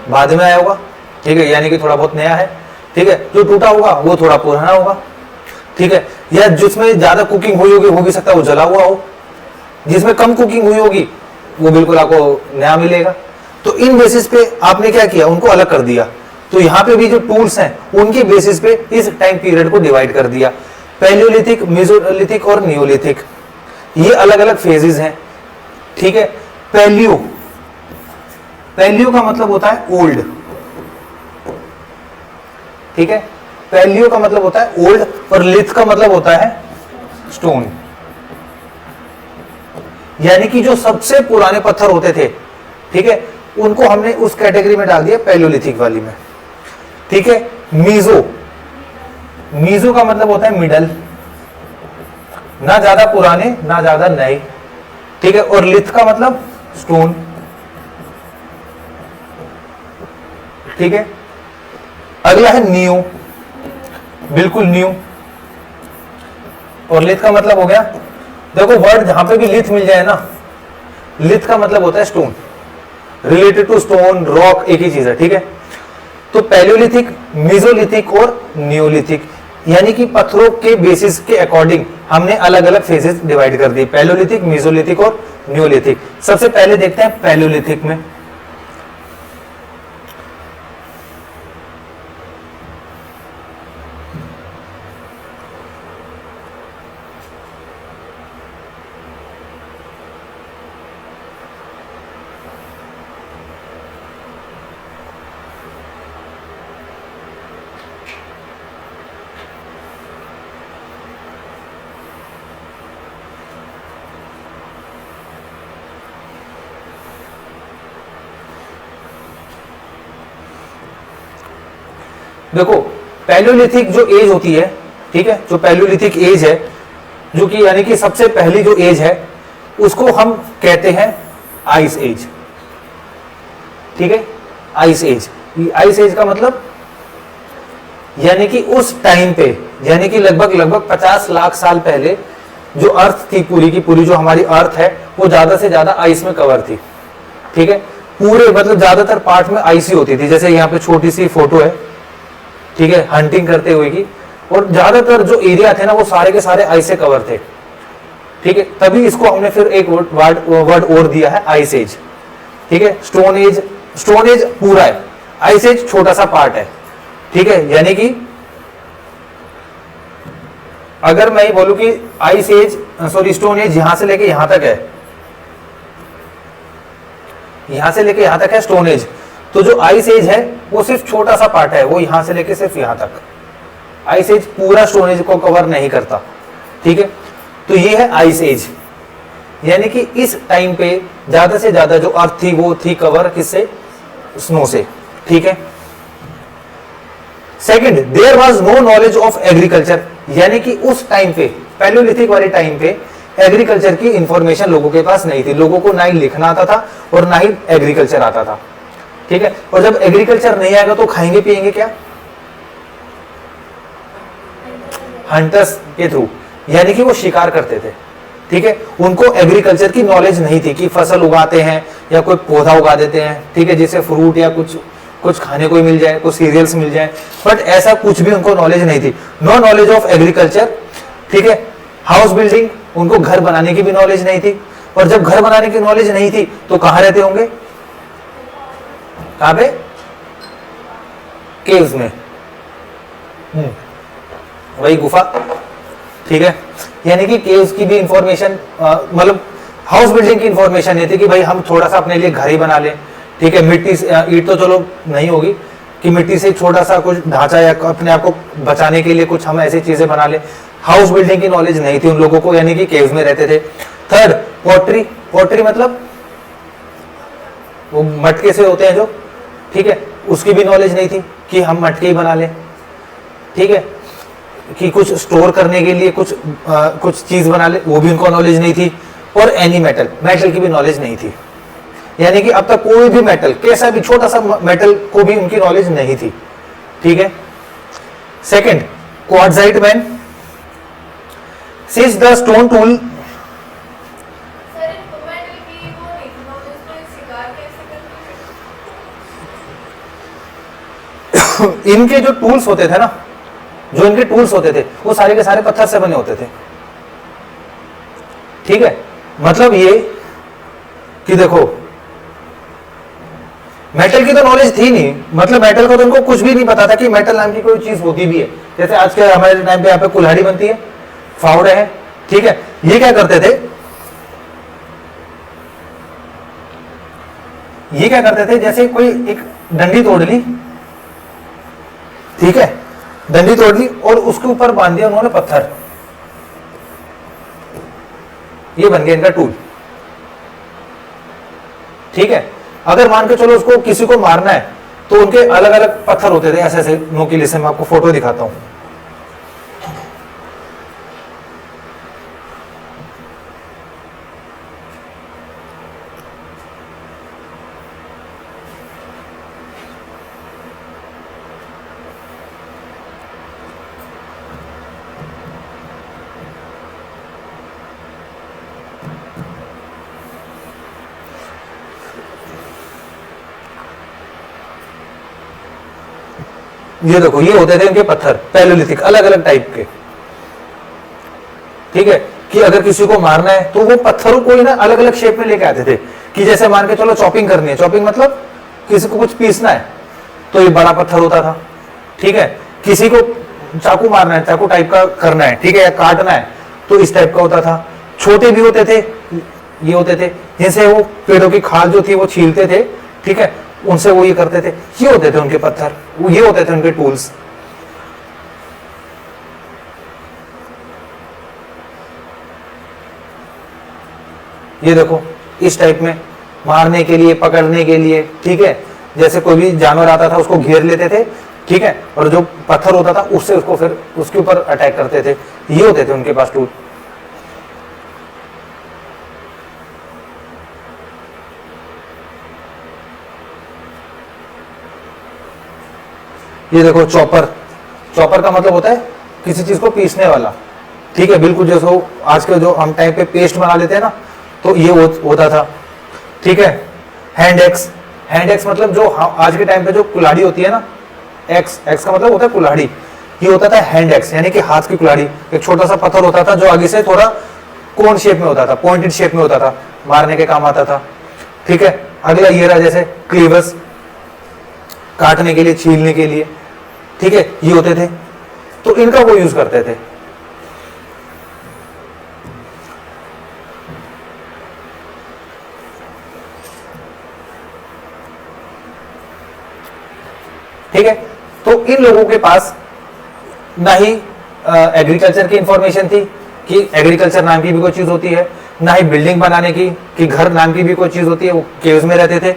बाद में आया होगा। ठीक है, यानी कि थोड़ा बहुत नया है। ठीक है, जो टूटा होगा वो थोड़ा पुराना होगा। ठीक है, या जिसमें ज्यादा कुकिंग हुई होगी हो भी सकता है वो जला हुआ हो, जिसमें कम कुकिंग हुई होगी वो बिल्कुल आपको नया मिलेगा। तो इन बेसिस पे आपने क्या किया, उनको अलग कर दिया। तो यहाँ पे भी जो टूल्स हैं उनके बेसिस पे इस टाइम पीरियड को डिवाइड कर दिया, पैलियोलिथिक, मेसोलिथिक और नियोलिथिक। ये अलग अलग फेजेस हैं। ठीक है, पैलियो, पैलियो का मतलब होता है ओल्ड। ठीक है, पैलियो का मतलब होता है ओल्ड, और लिथ का मतलब होता है स्टोन। यानी कि जो सबसे पुराने पत्थर होते थे, ठीक है, उनको हमने उस कैटेगरी में डाल दिया पैलियोलिथिक वाली में। ठीक है, मीजो, मीजो का मतलब होता है मिडल, ना ज्यादा पुराने ना ज्यादा नए। ठीक है, और लिथ का मतलब स्टोन। ठीक है, अगला है न्यू, बिल्कुल न्यू, और लिथ का मतलब हो गया, देखो वर्ड जहां पे भी लिथ मिल जाए ना, लिथ का मतलब होता है stone, related to stone, rock, एक ही चीज है। ठीक है, तो पैलियोलिथिक, मेसोलिथिक और नियोलिथिक, यानी कि पत्थरों के बेसिस के अकॉर्डिंग हमने अलग अलग फेजेस डिवाइड कर दिए, पैलियोलिथिक, मेसोलिथिक और नियोलिथिक। सबसे पहले देखते हैं पैलियोलिथिक में। देखो पैलियोलिथिक जो एज होती है, ठीक है, जो पैलियोलिथिक एज है, जो कि यानी कि सबसे पहली जो एज है, उसको हम कहते हैं आइस एज। ठीक है, आइस एज। आइस एज का मतलब यानी कि उस टाइम पे, यानी कि लगभग 50 लाख साल पहले जो अर्थ थी पूरी की पूरी, जो हमारी अर्थ है, वो ज्यादा से ज्यादा आइस में कवर थी। ठीक है, पूरे मतलब ज्यादातर पार्ट में आइस ही होती थी। जैसे यहाँ पे छोटी सी फोटो है, ठीक है, हंटिंग करते हुए की, और ज्यादातर जो एरिया थे ना वो सारे के सारे आइस से कवर थे। ठीक है, तभी इसको हमने फिर एक वर्ड और दिया है, आइस एज। ठीक है, स्टोन एज, स्टोन एज पूरा है, आइस एज छोटा सा पार्ट है। ठीक है, यानी कि अगर मैं ये बोलूं कि ice age, sorry stone age यहां से लेके यहां तक है, यहां से लेके यहां तक है स्टोन एज, तो जो आइस एज है वो सिर्फ छोटा सा पार्ट है, वो यहां से लेके सिर्फ यहां तक। आइस एज पूरा स्टोन एज को कवर नहीं करता। ठीक है, तो ये है आइस एज, यानी कि इस टाइम पे ज्यादा से ज्यादा जो अर्थ थी वो थी कवर किससे? स्नो से। ठीक है, second, there was no knowledge of agriculture, यानी कि उस टाइम पे, पैलियोलिथिक वाले टाइम पे एग्रीकल्चर की इंफॉर्मेशन लोगों के पास नहीं थी। लोगों को ना ही लिखना आता था और ना ही एग्रीकल्चर आता था। ठीक है, और जब एग्रीकल्चर नहीं आएगा तो खाएंगे पिएंगे क्या? हंटर्स के थ्रू, यानी कि वो शिकार करते थे, ठीक है। उनको एग्रीकल्चर की नॉलेज नहीं थी कि फसल उगाते हैं या कोई पौधा उगा देते हैं, ठीक है, जिससे फ्रूट या कुछ खाने को मिल जाए, कुछ सीरियल्स मिल जाए, बट ऐसा कुछ भी उनको नॉलेज नहीं थी। नो नॉलेज ऑफ एग्रीकल्चर, ठीक है। हाउस बिल्डिंग, उनको घर बनाने की भी नॉलेज नहीं थी, और जब घर बनाने की नॉलेज नहीं थी तो कहां रहते होंगे, कहां पे, केव्स में, वही गुफा, ठीक है। यानी कि केव्स की भी इंफॉर्मेशन, मतलब हाउस बिल्डिंग की इंफॉर्मेशन नहीं थी कि भाई हम थोड़ा सा अपने लिए घर ही बना लें, ठीक है। मिट्टी से, ईंट तो चलो नहीं होगी कि मिट्टी से छोटा सा कुछ ढांचा या अपने आप को बचाने के लिए कुछ हम ऐसी चीजें बना लें। हाउस बिल्डिंग की नॉलेज नहीं थी उन लोगों को, यानी कि केव्स में रहते थे। थर्ड, पॉटरी, पॉटरी मतलब वो मटके से होते हैं जो, ठीक है, उसकी भी नॉलेज नहीं थी कि हम मटके ही बना लें, ठीक है, कि कुछ स्टोर करने के लिए कुछ चीज बना ले, वो भी उनको नॉलेज नहीं थी। और एनी मेटल, मेटल की भी नॉलेज नहीं थी, यानी कि अब तक कोई भी मेटल, कैसा भी छोटा सा मेटल को भी उनकी नॉलेज नहीं थी, ठीक है। Second, quartzite man, since the stone tool, इनके जो टूल्स होते थे ना, जो इनके टूल्स होते थे वो सारे के सारे पत्थर से बने होते थे, ठीक है। मतलब ये कि देखो, मेटल की तो नॉलेज थी नहीं, मतलब मेटल को तो उनको कुछ भी नहीं पता था कि मेटल नाम की कोई चीज होती भी है। जैसे आज के हमारे टाइम पे यहाँ पे कुल्हाड़ी बनती है, फावड़े हैं, ठीक है। ये क्या करते थे, ये क्या करते थे, जैसे कोई एक डंडी तोड़ ली, ठीक है, डंडी तोड़ ली और उसके ऊपर बांध दिया उन्होंने पत्थर, ये बन गया इनका टूल, ठीक है। अगर मान के चलो उसको किसी को मारना है तो उनके अलग अलग पत्थर होते थे, ऐसे ऐसे नोकीले से, मैं आपको फोटो दिखाता हूं। ये देखो, ये होते थे इनके पत्थर, पैलोलिथिक, अलग अलग टाइप के, ठीक है। कि अगर किसी को मारना है तो वो पत्थरों को ही ना अलग अलग शेप में लेके आते थे, कि जैसे मान के चलो चॉपिंग करनी है, चॉपिंग मतलब किसी को कुछ पीसना है तो ये बड़ा पत्थर होता था, ठीक है। किसी को चाकू मारना है, चाकू टाइप का करना है, ठीक है, या काटना है तो इस टाइप का होता था। छोटे भी होते थे, ये होते थे, जैसे वो पेड़ों की खाल जो थी वो छीलते थे, ठीक है, उनसे वो ये करते थे। ये होते थे उनके पत्थर, ये होते थे उनके टूल्स। ये देखो, इस टाइप में मारने के लिए, पकड़ने के लिए, ठीक है। जैसे कोई भी जानवर आता था उसको घेर लेते थे, ठीक है, और जो पत्थर होता था उससे उसको फिर उसके ऊपर अटैक करते थे। ये होते थे उनके पास टूल। ये देखो, चॉपर, चॉपर का मतलब होता है किसी चीज को पीसने वाला, ठीक है, बिल्कुल जैसे आज के जो हम टाइप पे पेस्ट बना लेते हैं ना, तो ये होता था, ठीक है। हैंड एक्स, हैंड एक्स मतलब जो आज के टाइम पे जो कुल्हाड़ी होती है ना, एक्स, एक्स का मतलब होता है कुल्हाड़ी, ये होता था हैंड एक्स, यानी कि हाथ की कुल्हाड़ी। एक छोटा सा पत्थर होता था जो आगे से थोड़ा कोन शेप में होता था, पॉइंटेड शेप में होता था, मारने के काम आता था, ठीक है। अगला ये रहा जैसे क्लीवर्स, काटने के लिए, छीलने के लिए, ठीक है, ये होते थे, तो इनका वो यूज करते थे। ठीक है, तो इन लोगों के पास ना ही एग्रीकल्चर की इंफॉर्मेशन थी कि एग्रीकल्चर नाम की भी कोई चीज होती है, ना ही बिल्डिंग बनाने की कि घर नाम की भी कोई चीज होती है, वो केव्स में रहते थे,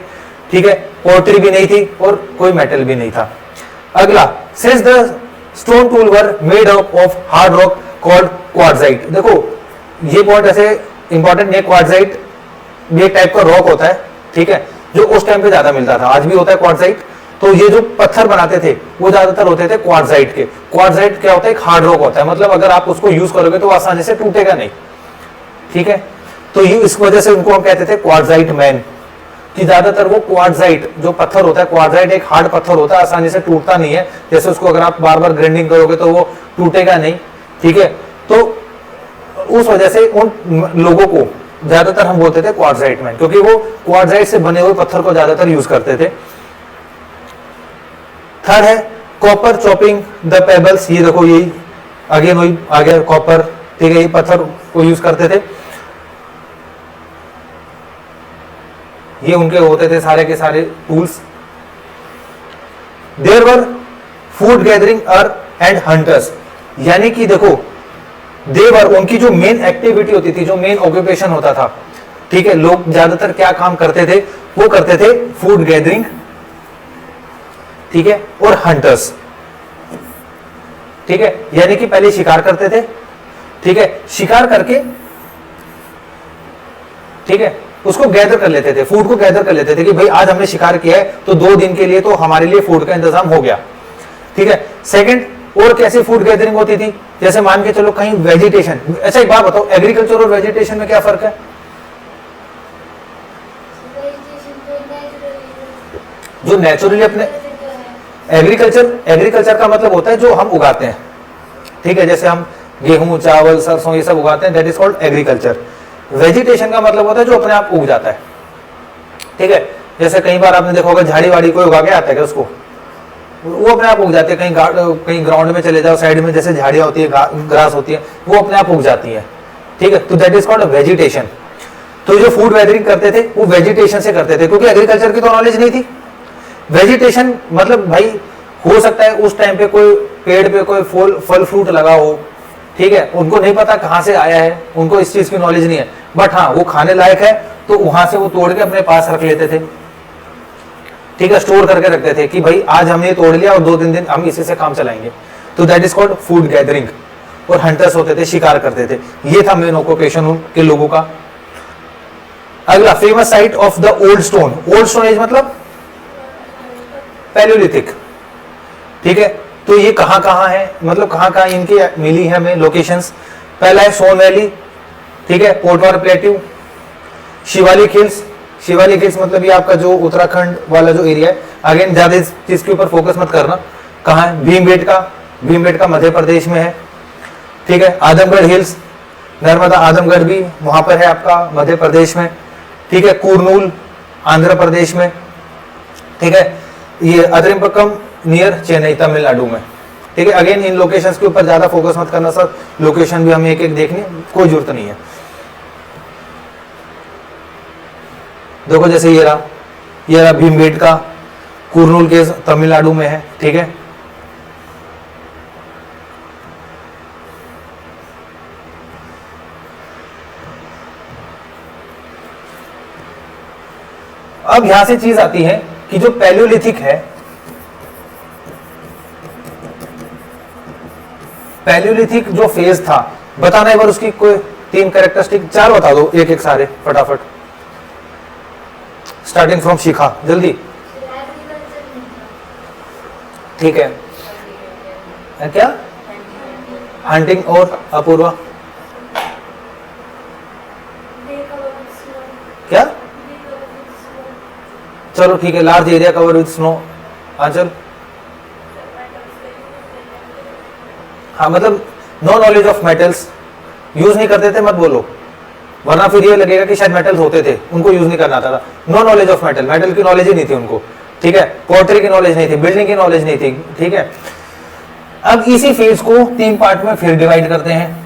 ठीक है। पोर्ट्री भी नहीं थी और कोई मेटल भी नहीं था। अगला, since the stone tool were made up of hard rock called quartzite. देखो, ये पॉइंट ऐसे इंपॉर्टेंट नहीं है। क्वार्टजाइट भी एक टाइप का रॉक होता है, ठीक है, जो उस टाइम पे ज्यादा मिलता था, आज भी होता है क्वार्टजाइट। तो ये जो पत्थर बनाते थे वो ज्यादातर होते थे क्वार्ट्जाइट के। क्वार्ट्जाइट क्या होता है? एक हार्ड रॉक होता है, मतलब अगर आप उसको यूज करोगे तो आसानी से टूटेगा नहीं, ठीक है। तो ये इस वजह से उनको हम कहते थे क्वार्ट्जाइट मैन, कि ज्यादातर वो क्वार्ट्जाइट जो पत्थर होता है, क्वार्ट्जाइट एक हार्ड पत्थर होता है, आसानी से टूटता नहीं है, जैसे उसको अगर आप बार बार ग्राइंडिंग करोगे तो वो टूटेगा नहीं, ठीक है। तो उस वजह से उन लोगों को ज्यादातर हम बोलते थे क्वार्ट्जाइट मैन, क्योंकि वो क्वार्ट्जाइट से बने हुए पत्थर को ज्यादातर यूज करते थे। थर्ड है कॉपर चॉपिंग द पेबल्स, ये देखो यही अगेन वही आ गया कॉपर, ठीक है, ये पत्थर को यूज करते थे। ये उनके होते थे सारे के सारे tools. There were food gathering and hunters, यानी कि देखो देवर उनकी जो मेन एक्टिविटी होती थी, जो मेन ऑक्यूपेशन होता था, ठीक है, लोग ज्यादातर क्या काम करते थे? वो करते थे फूड गैदरिंग, ठीक है, और हंटर्स, ठीक है, यानी कि पहले शिकार करते थे, ठीक है, शिकार करके, ठीक है, उसको गैदर कर लेते थे, फूड को गैदर कर लेते थे कि भाई आज हमने शिकार किया है तो 2 दिन के लिए तो हमारे लिए फूड का इंतजाम हो गया, ठीक है। सेकंड, और कैसे फूड गैदरिंग होती थी? जैसे मान के चलो कहीं वेजिटेशन, अच्छा एक बात बताओ, एग्रीकल्चर और वेजिटेशन में क्या फर्क है? जो नेचुरली अपने एग्रीकल्चर का मतलब होता है जो हम उगाते हैं, ठीक है, जैसे हम गेहूं चावल सरसों ये सब उगाते हैं, that is called agriculture. Vegetation का मतलब होता है जो अपने आप उग जाता है, ठीक है, जैसे कई बार आपने देखा होगा झाड़ी वाड़ी कोई उगा के आता है क्या उसको, वो अपने आप उग जाती है। कहीं ग्राउंड में चले जाओ, साइड में जैसे झाड़ियां होती है, ग्रास होती है, वो अपने आप उग जाती है, ठीक है, तो दैट इज कॉल्ड वेजिटेशन। तो जो फूड गैदरिंग करते थे वो वेजिटेशन से करते थे, क्योंकि एग्रीकल्चर की तो नॉलेज नहीं थी। वेजिटेशन मतलब भाई हो सकता है उस टाइम पे कोई पेड़ पे कोई फल फ्रूट लगा हो, ठीक है, उनको नहीं पता कहां से आया है, उनको इस चीज की नॉलेज नहीं है, बट हाँ वो खाने लायक है तो वहां से वो तोड़ के अपने पास रख लेते थे, ठीक है, स्टोर करके रखते थे कि भाई आज हमने ये तोड़ लिया और 2-3 दिन हम इसी से काम चलाएंगे, तो that is called food gathering. और हंटर्स होते थे, शिकार करते थे, ये था मेन ऑक्यूपेशन के लोगों का। अगला famous site of the old stone, old stone age मतलब पैलियोलिथिक, ठीक है, तो ये कहां कहां है, मतलब कहां कहां इनकी मिली है हमें लोकेशंस। पहला है सोन वैली, ठीक है, Potwar plateau, Shivalik hills. Shivalik hills मतलब ये आपका जो उत्तराखंड वाला जो एरिया है, अगेन ज्यादा इस चीज के ऊपर फोकस मत करना, कहां है? भीमबेटका मध्य प्रदेश में है, ठीक है। आदमगढ़ हिल्स, नर्मदा आदमगढ़ भी वहां पर है आपका मध्य प्रदेश में, ठीक है। कुरनूल आंध्र प्रदेश में, ठीक है। ये अदरिमपक्कम नियर चेन्नई तमिलनाडु में, ठीक है। अगेन इन लोकेशंस के ऊपर ज्यादा फोकस मत करना सर, लोकेशन भी हमें एक एक देखनी कोई जरूरत नहीं है। देखो जैसे ये रहा भीमबेटका, कुरनूल के तमिलनाडु में है, ठीक है। अब यहां से चीज आती है कि जो पैलियोलिथिक है, पैलियोलिथिक जो फेज था, बताना एक बार उसकी कोई 3 कैरेक्टरिस्टिक, 4 बता दो एक एक सारे फटाफट, स्टार्टिंग फ्रॉम शिखा, जल्दी, ठीक है। क्या? हंटिंग और अपूर्वा क्या? चलो ठीक है, large area cover with snow, Aanchal, हाँ मतलब no knowledge of metals, use नहीं करते थे मत बोलो, वरना फिर ये लगेगा कि शायद मेटल्स होते थे, उनको यूज नहीं करना आता था। नो नॉलेज ऑफ मेटल की नॉलेज ही नहीं थी उनको, ठीक है। पोर्ट्री की नॉलेज नहीं थी, बिल्डिंग की नॉलेज नहीं थी, ठीक है। अब इसी फेज को 3 पार्ट में फिर डिवाइड करते हैं,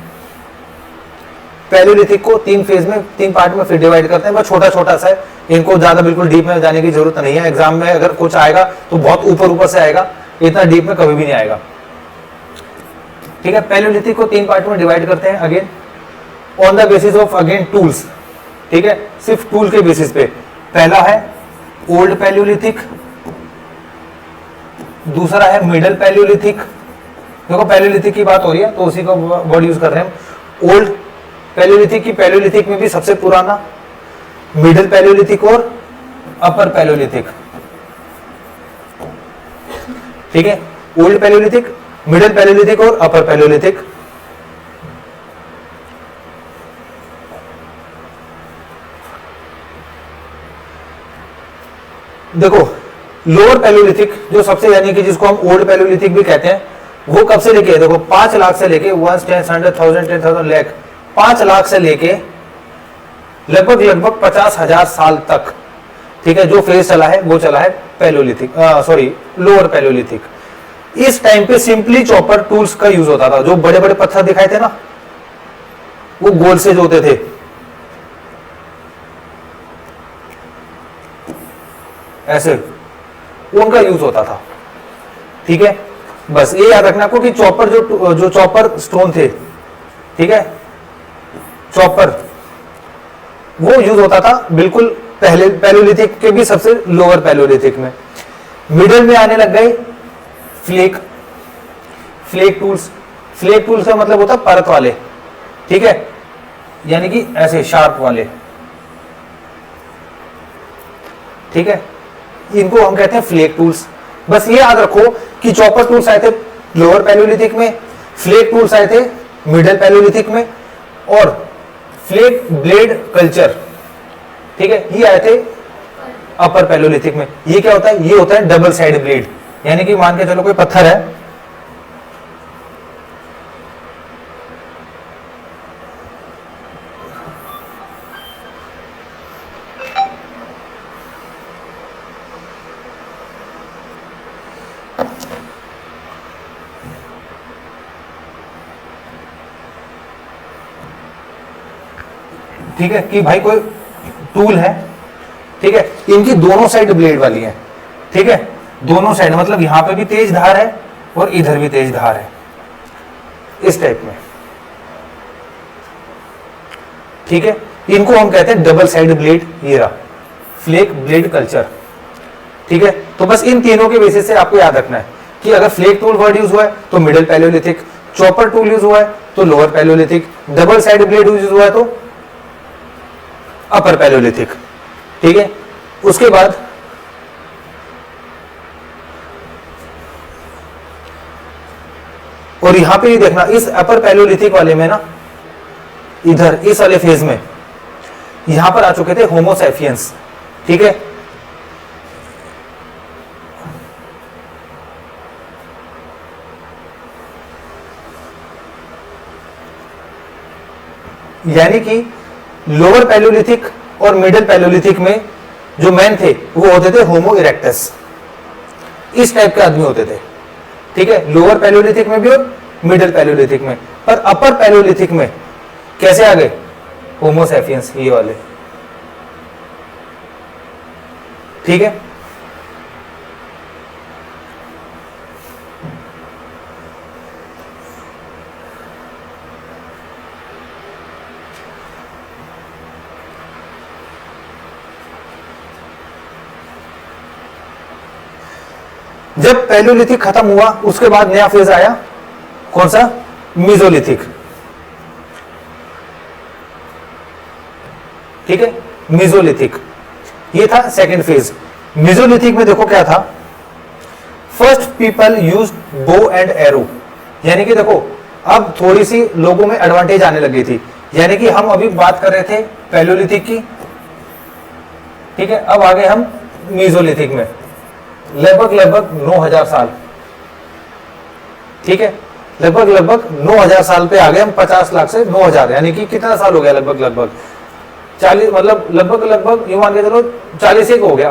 पैलियोलिथिक को 3 फेज में 3 पार्ट में फिर डिवाइड करते हैं, बस छोटा छोटा सा है, इनको ज्यादा बिल्कुल डीप में जाने की जरूरत नहीं है। एग्जाम में अगर कुछ आएगा तो बहुत ऊपर से आएगा, इतना डीप में कभी भी नहीं आएगा, ठीक है। पैलियोलिथिक को 3 पार्ट में डिवाइड करते हैं, again on the basis of again tools, ठीक है, सिर्फ टूल के बेसिस पे। पहला है ओल्ड पैलियोलिथिक, दूसरा है मिडल पैलियोलिथिक, देखो पैलियोलिथिक की बात हो रही है तो उसी का वर्ड यूज कर रहे हैं हम। ओल्ड पैलियोलिथिक की पैलियोलिथिक में भी सबसे पुराना, मिडिल पैलियोलिथिक और अपर पैलियोलिथिक, ठीक है, ओल्ड पैलियोलिथिक, मिडिल पैलियोलिथिक और अपर पैलियोलिथिक। देखो लोअर पैलियोलिथिक जो सबसे, यानी कि जिसको हम ओल्ड पैलियोलिथिक भी कहते हैं, वो कब से लेके, देखो 5 लाख से लेके 1 10 100 1000 10,000 लाख, 5 लाख से लेके लगभग 50,000 साल तक, ठीक है, जो फेज चला है वो चला है पैलियोलिथिक, सॉरी लोअर पैलियोलिथिक। इस टाइम पे सिंपली चॉपर टूल्स का यूज होता था। जो बड़े बड़े पत्थर दिखाए थे ना, वो गोल से जोते थे, ऐसे उनका यूज होता था, ठीक है। बस ये याद रखना आपको कि चॉपर जो चॉपर स्टोन थे, ठीक है, चॉपर वो यूज होता था बिल्कुल पहले पैलियोलिथिक के भी सबसे लोअर पैलियोलिथिक में। मिडिल में आने लग गए फ्लेक टूल्स। फ्लेक टूल्स का मतलब होता है परत वाले, ठीक है, यानी कि ऐसे शार्प वाले, ठीक है, इनको हम कहते हैं फ्लेक टूल्स। बस ये याद रखो कि चॉपर टूल्स आए थे लोअर पैलियोलिथिक में, फ्लेक टूल्स आए थे मिडिल पैलियोलिथिक में, और फ्लेक ब्लेड कल्चर, ठीक है, ये आए थे अपर पैलियोलिथिक में। ये क्या होता है? ये होता है डबल साइड ब्लेड, यानी कि मान के चलो कोई पत्थर है, ठीक है, कि भाई कोई टूल है, ठीक है, इनकी दोनों साइड ब्लेड वाली है, ठीक है, दोनों साइड, मतलब यहां पे भी तेज धार है और इधर भी तेज धार है, इस टाइप में, ठीक है। इनको हम कहते हैं डबल साइड ब्लेड, ये रहा फ्लेक ब्लेड कल्चर, ठीक है। तो बस इन तीनों के बेसिस से आपको याद रखना है कि अगर फ्लेक टूल वर्ड यूज हुआ है तो middle Palaeolithic, chopper tool use हुआ है तो lower Palaeolithic, double side blade use हुआ है तो अपर पैलियोलिथिक, ठीक है। उसके बाद और यहां पे ये देखना, इस अपर पैलियोलिथिक वाले में ना, इधर इस वाले फेज में यहां पर आ चुके थे होमो सैपियंस, ठीक है। यानी कि लोअर पैलियोलिथिक और मिडिल पैलियोलिथिक में जो मैन थे वो होते थे होमो इरेक्टस, इस टाइप के आदमी होते थे, ठीक है, लोअर पैलियोलिथिक में भी और मिडिल पैलियोलिथिक में। पर अपर पैलियोलिथिक में कैसे आ गए? होमो सैपियंस, ये वाले, ठीक है। जब पैलियोलिथिक खत्म हुआ उसके बाद नया फेज आया, कौन सा? मीजोलिथिक, ठीक है, मीजोलिथिक, ये था सेकंड फेज। मीजोलिथिक में देखो क्या था, first people use bow and arrow, यानी कि देखो अब थोड़ी सी लोगों में एडवांटेज आने लगी थी, यानी कि हम अभी बात कर रहे थे पैलियोलिथिक की, ठीक है, अब आ गए हम मीजोलिथिक में, लगभग 9000 साल, ठीक है, लगभग 9000 साल पे आ गए हम, 50 लाख से 9000, यानी कि कितना साल हो गया? लगभग 40, मतलब लगभग यूं मान के चलो 40 एक हो गया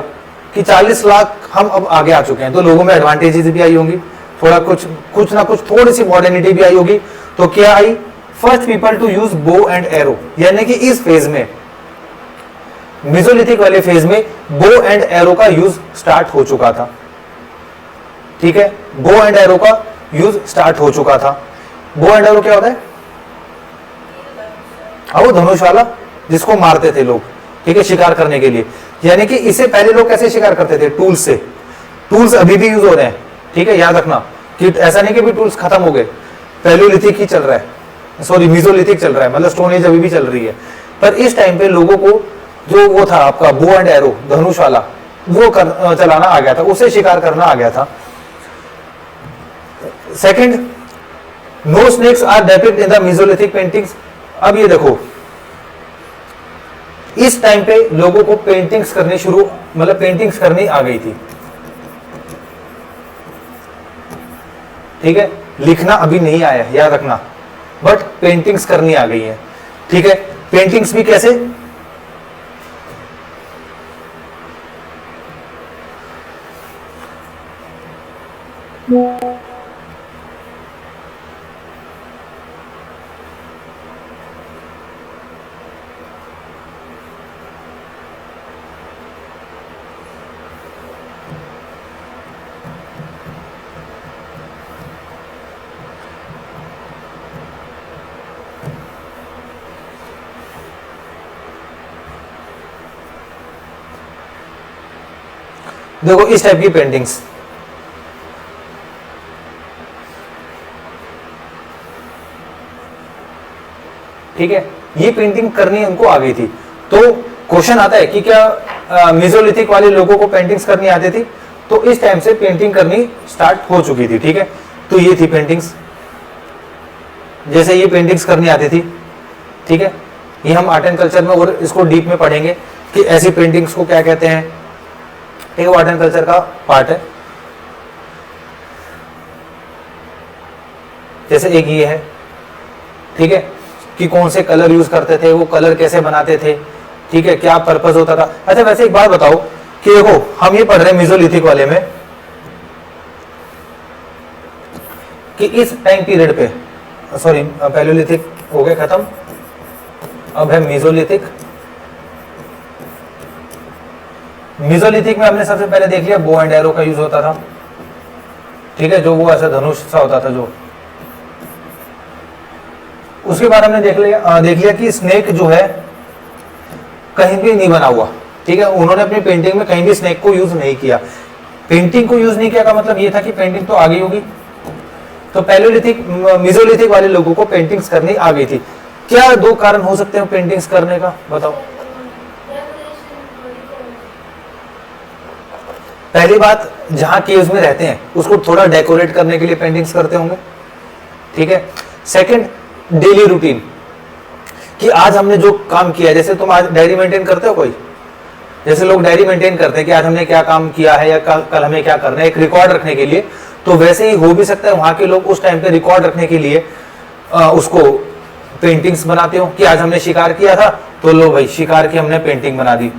कि 40 लाख हम अब आगे आ चुके हैं। तो लोगों में एडवांटेजेस भी आई होंगी, थोड़ा कुछ ना कुछ थोड़ी सी मॉडर्निटी भी आई होगी। तो क्या आई? First people to use bow and arrow, यानी कि इस फेज में, मीजोलिथिक वाले फेज में बो एंड एरो का यूज स्टार्ट हो चुका था, ठीक है, बो एंड एरो का यूज स्टार्ट हो चुका था। बो एंड एरो क्या होता है? वो धनुष वाला जिसको मारते थे लोग, ठीक है, शिकार करने के लिए। यानी कि इससे पहले लोग कैसे शिकार करते थे? टूल्स से। टूल्स अभी भी यूज हो रहे हैं, ठीक है, याद रखना कि ऐसा नहीं कि भी टूल्स खत्म हो गए, पैलियोलिथिक ही चल रहा है, सॉरी मीजोलिथिक चल रहा है, मतलब स्टोन एज अभी भी चल रही है। पर इस टाइम पे लोगों को जो वो था आपका बो एंड एरो, धनुष वाला, वो चलाना आ गया था, उसे शिकार करना आ गया था। Second, no snakes are depict in the mesolithic paintings. अब ये देखो, इस टाइम पे लोगों को पेंटिंग्स करनी शुरू, मतलब पेंटिंग्स करनी आ गई थी, ठीक है, लिखना अभी नहीं आया है, याद रखना, बट पेंटिंग्स करनी आ गई है, ठीक है। पेंटिंग्स भी कैसे, देखो इस टाइप की पेंटिंग्स, ठीक है, ये पेंटिंग करनी उनको आ गई थी। तो क्वेश्चन आता है कि क्या मेसोलिथिक वाले लोगों को पेंटिंग्स करनी आती थी? तो इस टाइम से पेंटिंग करनी स्टार्ट हो चुकी थी, ठीक है। तो ये थी पेंटिंग्स, जैसे ये पेंटिंग्स करनी आती थी, ठीक है। ये हम आर्ट एंड कल्चर में और इसको डीप में पढ़ेंगे कि ऐसी पेंटिंग्स को क्या कहते हैं, एक आर्ट एंड कल्चर का पार्ट है। जैसे एक ये है, ठीक है, कि कौन से कलर यूज करते थे, वो कलर कैसे बनाते थे, ठीक है, क्या पर्पस होता था। अच्छा वैसे एक बात बताओ कि देखो हम ये पढ़ रहे हैं मेसोलिथिक वाले में कि इस टाइम पीरियड पे, सॉरी पैलियोलिथिक हो गया खत्म, अब है मेसोलिथिक। मेसोलिथिक में हमने सबसे पहले देख लिया बो एंड एरो का यूज होता था, ठीक है, जो वो ऐसा धनुष सा होता था जो। उसके बाद हमने देख लिया कि स्नेक जो है कहीं भी नहीं बना हुआ, ठीक है। उन्होंने अपनी पेंटिंग में कहीं भी स्नेक को यूज नहीं किया। पेंटिंग को यूज नहीं किया का मतलब ये था कि पेंटिंग तो आ गई होगी। तो पैलियोलिथिक मेसोलिथिक वाले लोगों को पेंटिंग्स करनी आ गई थी। क्या दो कारण हो सकते हैं पेंटिंग्स करने का, बताओ। पहली बात, जहां केव्स में रहते हैं उसको थोड़ा डेकोरेट करने के लिए पेंटिंग्स करते होंगे, ठीक है। सेकंड, डेली रूटीन, कि आज हमने जो काम किया, जैसे तुम आज डायरी मेंटेन करते हो कोई, जैसे लोग डायरी मेंटेन करते हैं कि आज हमने क्या काम किया है या कल हमें क्या करना है, एक रिकॉर्ड रखने के लिए। तो वैसे ही हो भी सकता है वहां के लोग उस टाइम पे रिकॉर्ड रखने के लिए उसको पेंटिंग्स बनाते हो कि आज हमने शिकार किया था तो लो भाई शिकार की हमने पेंटिंग बना दी।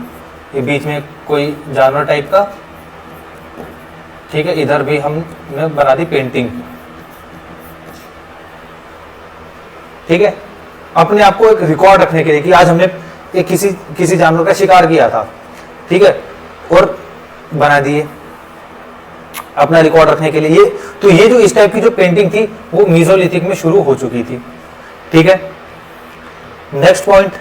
ये बीच में कोई जानवर टाइप का, ठीक है, इधर भी हमने बना दी पेंटिंग, ठीक है, अपने आप को एक रिकॉर्ड रखने के लिए कि आज हमने एक किसी जानवर का शिकार किया था, ठीक है, और बना दिए अपना रिकॉर्ड रखने के लिए। ये जो इस टाइप की जो पेंटिंग थी वो मेसोलिथिक में शुरू हो चुकी थी, ठीक है। Next point,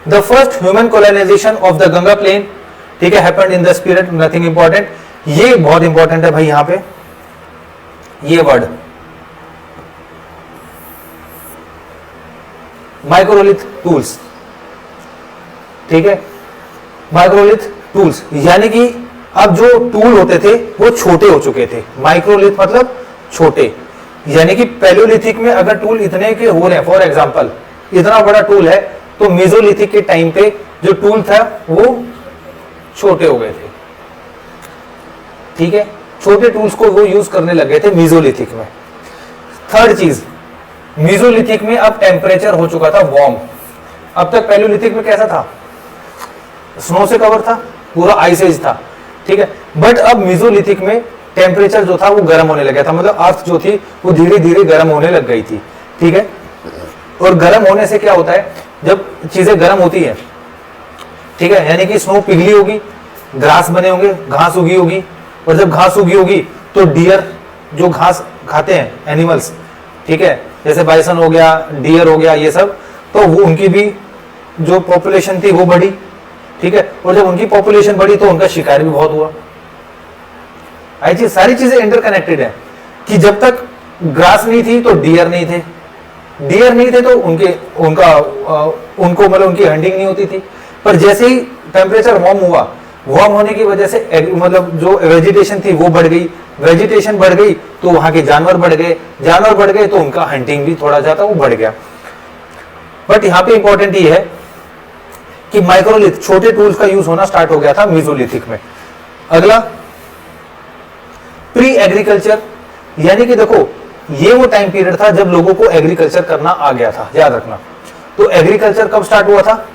the first human colonisation of the Ganga plain, ठीक है, happened in the spirit, nothing important. ये बहुत इंपॉर्टेंट है भाई, यहां पे ये वर्ड माइक्रोलिथ टूल्स, ठीक है, माइक्रोलिथ टूल्स, यानी कि अब जो टूल होते थे वो छोटे हो चुके थे। माइक्रोलिथ मतलब छोटे, यानी कि पैलियोलिथिक में अगर टूल इतने के हो रहे हैं, फॉर एग्जांपल इतना बड़ा टूल है, तो मेसोलिथिक के टाइम पे जो टूल था वो छोटे हो गए थे, ठीक है, छोटे टूल्स को वो यूज करने लग गए थे मेसोलिथिक में। थर्ड चीज, मेसोलिथिक में अब टेम्परेचर हो चुका था वार्म। अब तक पैलियोलिथिक में कैसा था, स्नो से कवर था, पूरा आइस एज था, ठीक है, बट अब मेसोलिथिक में टेम्परेचर जो था वो गर्म होने लगा था, मतलब अर्थ जो थी वो धीरे धीरे गर्म होने लग गई थी, ठीक है। और गर्म होने से क्या होता है, जब चीजें गर्म होती है, ठीक है, यानी कि स्नो पिघली होगी, ग्रास बने होंगे, घास उगी होगी, और जब घास उगी होगी तो डियर जो घास खाते हैं एनिमल्स, ठीक है, जैसे बाइसन हो गया, डियर हो गया, ये सब, तो वो उनकी भी जो पॉपुलेशन थी वो बढ़ी, ठीक है, और जब उनकी पॉपुलेशन बढ़ी तो उनका शिकार भी बहुत हुआ। ऐसी सारी चीजें इंटरकनेक्टेड है कि जब तक ग्रास नहीं थी तो डियर नहीं थे, डियर नहीं थे तो उनको मतलब उनकी हंटिंग नहीं होती थी, पर जैसे ही टेम्परेचर वार्म हुआ, वार्म होने की वजह से मतलब जो वेजिटेशन थी वो बढ़ गई, वेजिटेशन बढ़ गई तो वहां के जानवर बढ़ गए, जानवर बढ़ गए तो उनका हंटिंग भी थोड़ा ज्यादा वो बढ़ गया। बट यहाँ पे इंपॉर्टेंट ये है कि माइक्रोलिथ, छोटे टूल्स का यूज होना स्टार्ट हो गया था मीसोलिथिक में। अगला प्री एग्रीकल्चर, यानी कि देखो ये वो टाइम पीरियड था जब लोगों को एग्रीकल्चर करना आ गया था, याद रखना। तो एग्रीकल्चर कब स्टार्ट हुआ था?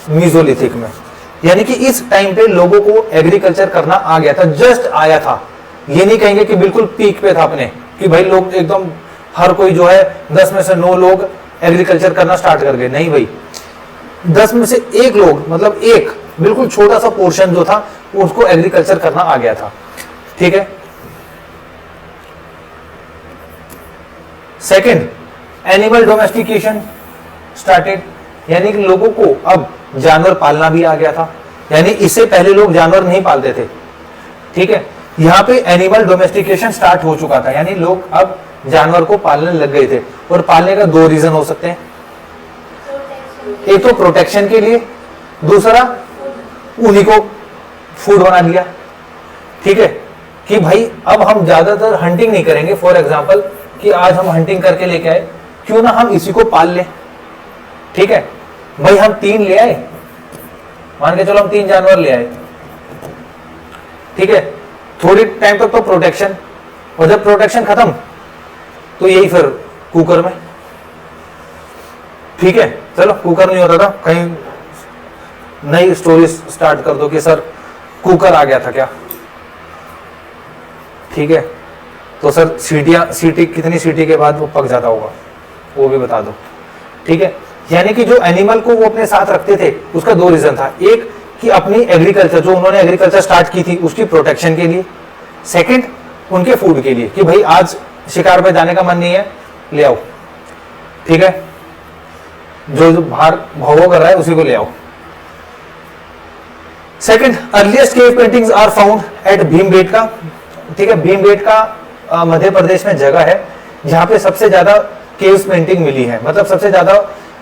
मीसोलिथिक में। यानी कि इस टाइम पे लोगों को एग्रीकल्चर करना आ गया था, जस्ट आया था। ये नहीं कहेंगे कि बिल्कुल पीक पे था अपने, कि भाई लोग एकदम हर कोई जो है 10 में से 9 लोग एग्रीकल्चर करना स्टार्ट कर गए, नहीं भाई। 10 में से 1 लोग, मतलब एक बिल्कुल छोटा सा पोर्शन जो था उसको एग्रीकल्चर करना आ गया था, ठीक है। सेकंड, एनिमल डोमेस्टिकेशन स्टार्टेड, यानी कि लोगों को अब जानवर पालना भी आ गया था। यानी इससे पहले लोग जानवर नहीं पालते थे, ठीक है। यहाँ पे एनिमल डोमेस्टिकेशन स्टार्ट हो चुका था, यानी लोग अब जानवर को पालने लग गए थे। और पालने का 2 रीजन हो सकते हैं, एक तो प्रोटेक्शन के लिए, दूसरा उन्हीं को फूड बना लिया, ठीक है। कि भाई अब हम ज्यादातर हंटिंग नहीं करेंगे, फॉर एग्जाम्पल कि आज हम हंटिंग करके लेके आए, क्यों ना हम इसी को पाल लें, ठीक है। भाई हम 3 ले आए, मान के चलो हम 3 जानवर ले आए, ठीक है। थोड़ी टाइम तक तो प्रोटेक्शन, और जब प्रोटेक्शन खत्म तो यही फिर कुकर में, ठीक है। चलो कुकर नहीं होता था, कहीं नई स्टोरी स्टार्ट कर दो कि सर कुकर आ गया था क्या, ठीक है। तो सर सीटी कितनी सीटी के बाद वो पक जाता होगा वो भी बता दो, ठीक है। यानी कि जो एनिमल को वो अपने साथ रखते थे उसका 2 रीजन था, एक कि अपनी एग्रीकल्चर, जो उन्होंने एग्रीकल्चर स्टार्ट की थी उसकी प्रोटेक्शन के लिए, सेकंड उनके फूड के लिए, कि भाई आज शिकार पे जाने का मन नहीं है, ले आओ, ठीक है। जो बाहर भाव कर रहा है उसी को ले आओ। Second, earliest cave paintings are found at Bhimbetka, ठीक है। भीमबेटका मध्य प्रदेश में जगह है जहां पे सबसे ज्यादा केव्स पेंटिंग मिली है, मतलब सबसे ज्यादा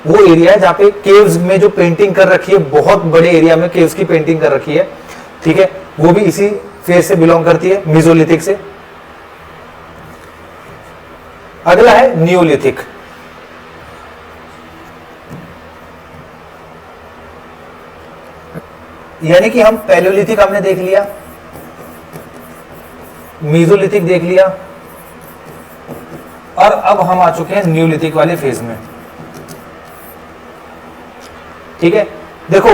वो एरिया है जहां पे केव्स में जो पेंटिंग कर रखी है, बहुत बड़े एरिया में केव्स की पेंटिंग कर रखी है, ठीक है। वो भी इसी फेज से बिलोंग करती है, मीसोलिथिक से। अगला है नियोलिथिक, यानी कि हम पैलियोलिथिक हमने देख लिया, मीसोलिथिक देख लिया, और अब हम आ चुके हैं नियोलिथिक वाले फेज में, ठीक है। देखो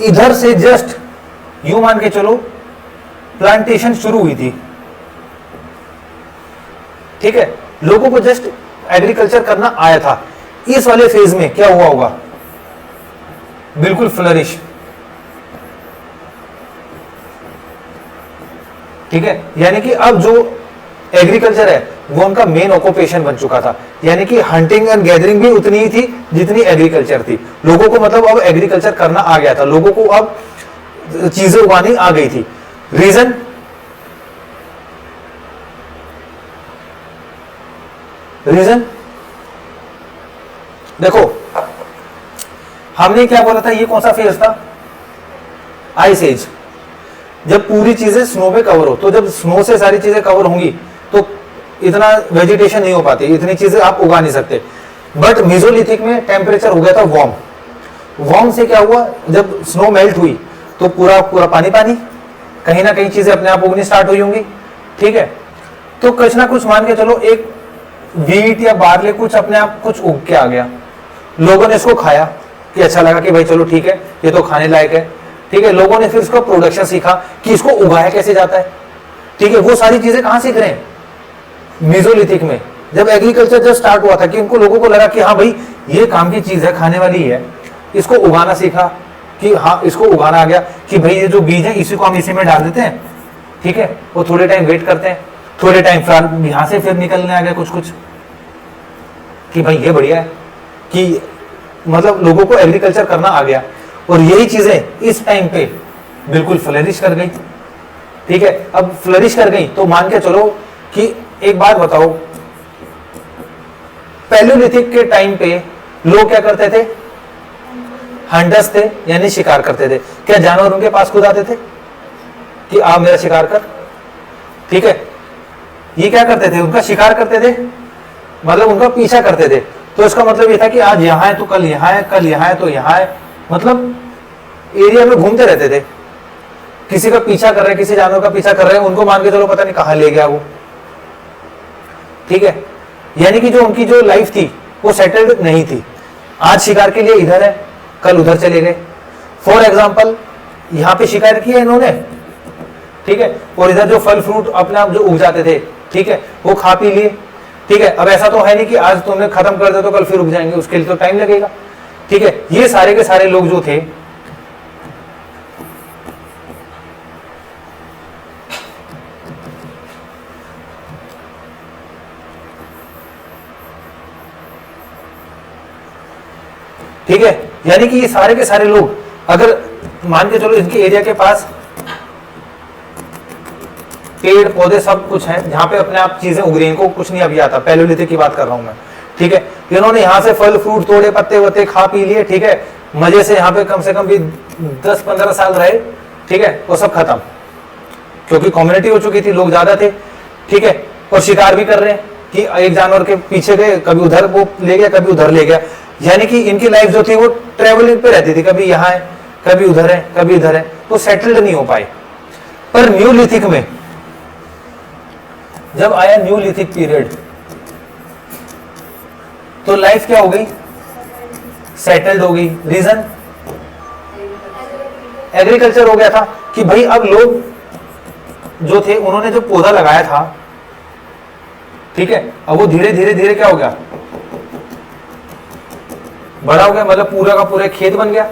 इधर से जस्ट यूं मान के चलो प्लांटेशन शुरू हुई थी, ठीक है। लोगों को जस्ट एग्रीकल्चर करना आया था। इस वाले फेज में क्या हुआ होगा? बिल्कुल फ्लरिश, ठीक है। यानी कि अब जो एग्रीकल्चर है वो उनका मेन ऑक्यूपेशन बन चुका था, यानी कि हंटिंग एंड गैदरिंग भी उतनी ही थी जितनी एग्रीकल्चर थी। लोगों को मतलब अब एग्रीकल्चर करना आ गया था, लोगों को अब चीजें उगानी आ गई थी। रीजन, देखो हमने क्या बोला था, ये कौन सा फेज था? Ice age. जब पूरी चीजें स्नो पे कवर हो, तो जब स्नो से सारी चीजें कवर होंगी तो इतना वेजिटेशन नहीं हो पाती, इतनी चीजें आप उगा नहीं सकते। बट मीसोलिथिक में टेम्परेचर हो गया था वार्म। वार्म से क्या हुआ, जब स्नो मेल्ट हुई तो पूरा पूरा पानी पानी, कहीं ना कहीं चीजें अपने आप उगनी स्टार्ट हुई होंगी, ठीक है। तो कुछ ना कुछ मान के चलो, एक वीट या बार्ले कुछ अपने आप कुछ उग के आ गया, लोगों ने इसको खाया कि अच्छा लगा कि भाई चलो ठीक है ये तो खाने लायक है, ठीक है। लोगों ने फिर इसका प्रोडक्शन सीखा कि इसको उगाया कैसे जाता है, ठीक है। वो सारी चीजें कहां सीख रहे हैं? मीसोलिथिक में, जब एग्रीकल्चर जब स्टार्ट हुआ था कि उनको लोगों को लगा कि हाँ भाई ये काम की चीज है, खाने वाली है, इसको उगाना सीखा कि हाँ इसको उगाना आ गया कि भाई ये जो बीज है इसी को हम इसी में डाल देते हैं, ठीक है। वो थोड़े टाइम वेट करते हैं, थोड़े टाइम यहां से फिर निकलने आ गया कुछ कुछ कि भाई ये बढ़िया है, कि मतलब लोगों को एग्रीकल्चर करना आ गया। और यही चीजें इस टाइम पे बिल्कुल फ्लरिश कर गई, ठीक है। अब फ्लरिश कर गई तो मान के चलो कि एक बात बताओ, पैलियोलिथिक के टाइम पे लोग क्या करते थे? हंटर्स थे यानी शिकार करते थे। क्या जानवर उनके पास खुद आते थे कि आप मेरा शिकार कर? ठीक है, ये क्या करते थे? उनका शिकार करते थे, मतलब उनका पीछा करते थे। तो इसका मतलब ये था कि आज यहां है तो कल यहां है, कल यहां है तो यहां है, मतलब एरिया में घूमते रहते थे। किसी का पीछा कर रहे हैं, किसी जानवर का पीछा कर रहे हैं, उनको मान के चलो पता नहीं कहां ले गया वो। ठीक है, यानी कि जो उनकी जो लाइफ थी वो सेटल्ड नहीं थी। आज शिकार के लिए इधर है, कल उधर चले गए। फॉर एग्जाम्पल यहाँ पे शिकार किया इन्होंने, ठीक है, और इधर जो फल फ्रूट अपने आप जो उग जाते थे, ठीक है, वो खा पी लिए। ठीक है, अब ऐसा तो है नहीं कि आज तुमने खत्म कर दे तो कल फिर उग जाएंगे, उसके लिए तो टाइम लगेगा। ठीक है, ये सारे के सारे लोग जो थे ठीक है, यानी कि ये सारे के सारे लोग अगर मान के चलो इनके एरिया के पास पेड़ पौधे सब कुछ है, जहां पे अपने आप चीजें उग रही हैं, इनको कुछ नहीं अभी आता, पैलियोलिथिक की बात कर रहा हूं मैं। ठीक है, इन्होंने यहाँ से फल फ्रूट तोड़े, पत्ते वत्ते खा पी लिए। ठीक है, मजे से यहाँ पे कम से कम भी 10-15 साल रहे। ठीक है, वो सब खत्म, क्योंकि कम्युनिटी हो चुकी थी, लोग ज्यादा थे। ठीक है, और शिकार भी कर रहे हैं कि एक जानवर के पीछे गए, कभी उधर वो ले गया, कभी उधर ले गया। यानी कि इनकी लाइफ जो थी वो ट्रेवलिंग पे रहती थी, कभी यहाँ है, कभी उधर है, कभी इधर है, तो सेटल्ड नहीं हो पाए। पर न्यूलिथिक में जब आया न्यूलिथिक पीरियड, तो लाइफ क्या हो गई? सेटल्ड हो गई। रीजन एग्रीकल्चर हो गया था कि भाई अब लोग जो थे उन्होंने जो पौधा लगाया था, ठीक है, अब वो धीरे धीरे धीरे क्या हो गया? बड़ा हो गया, मतलब पूरा का पूरा खेत बन गया।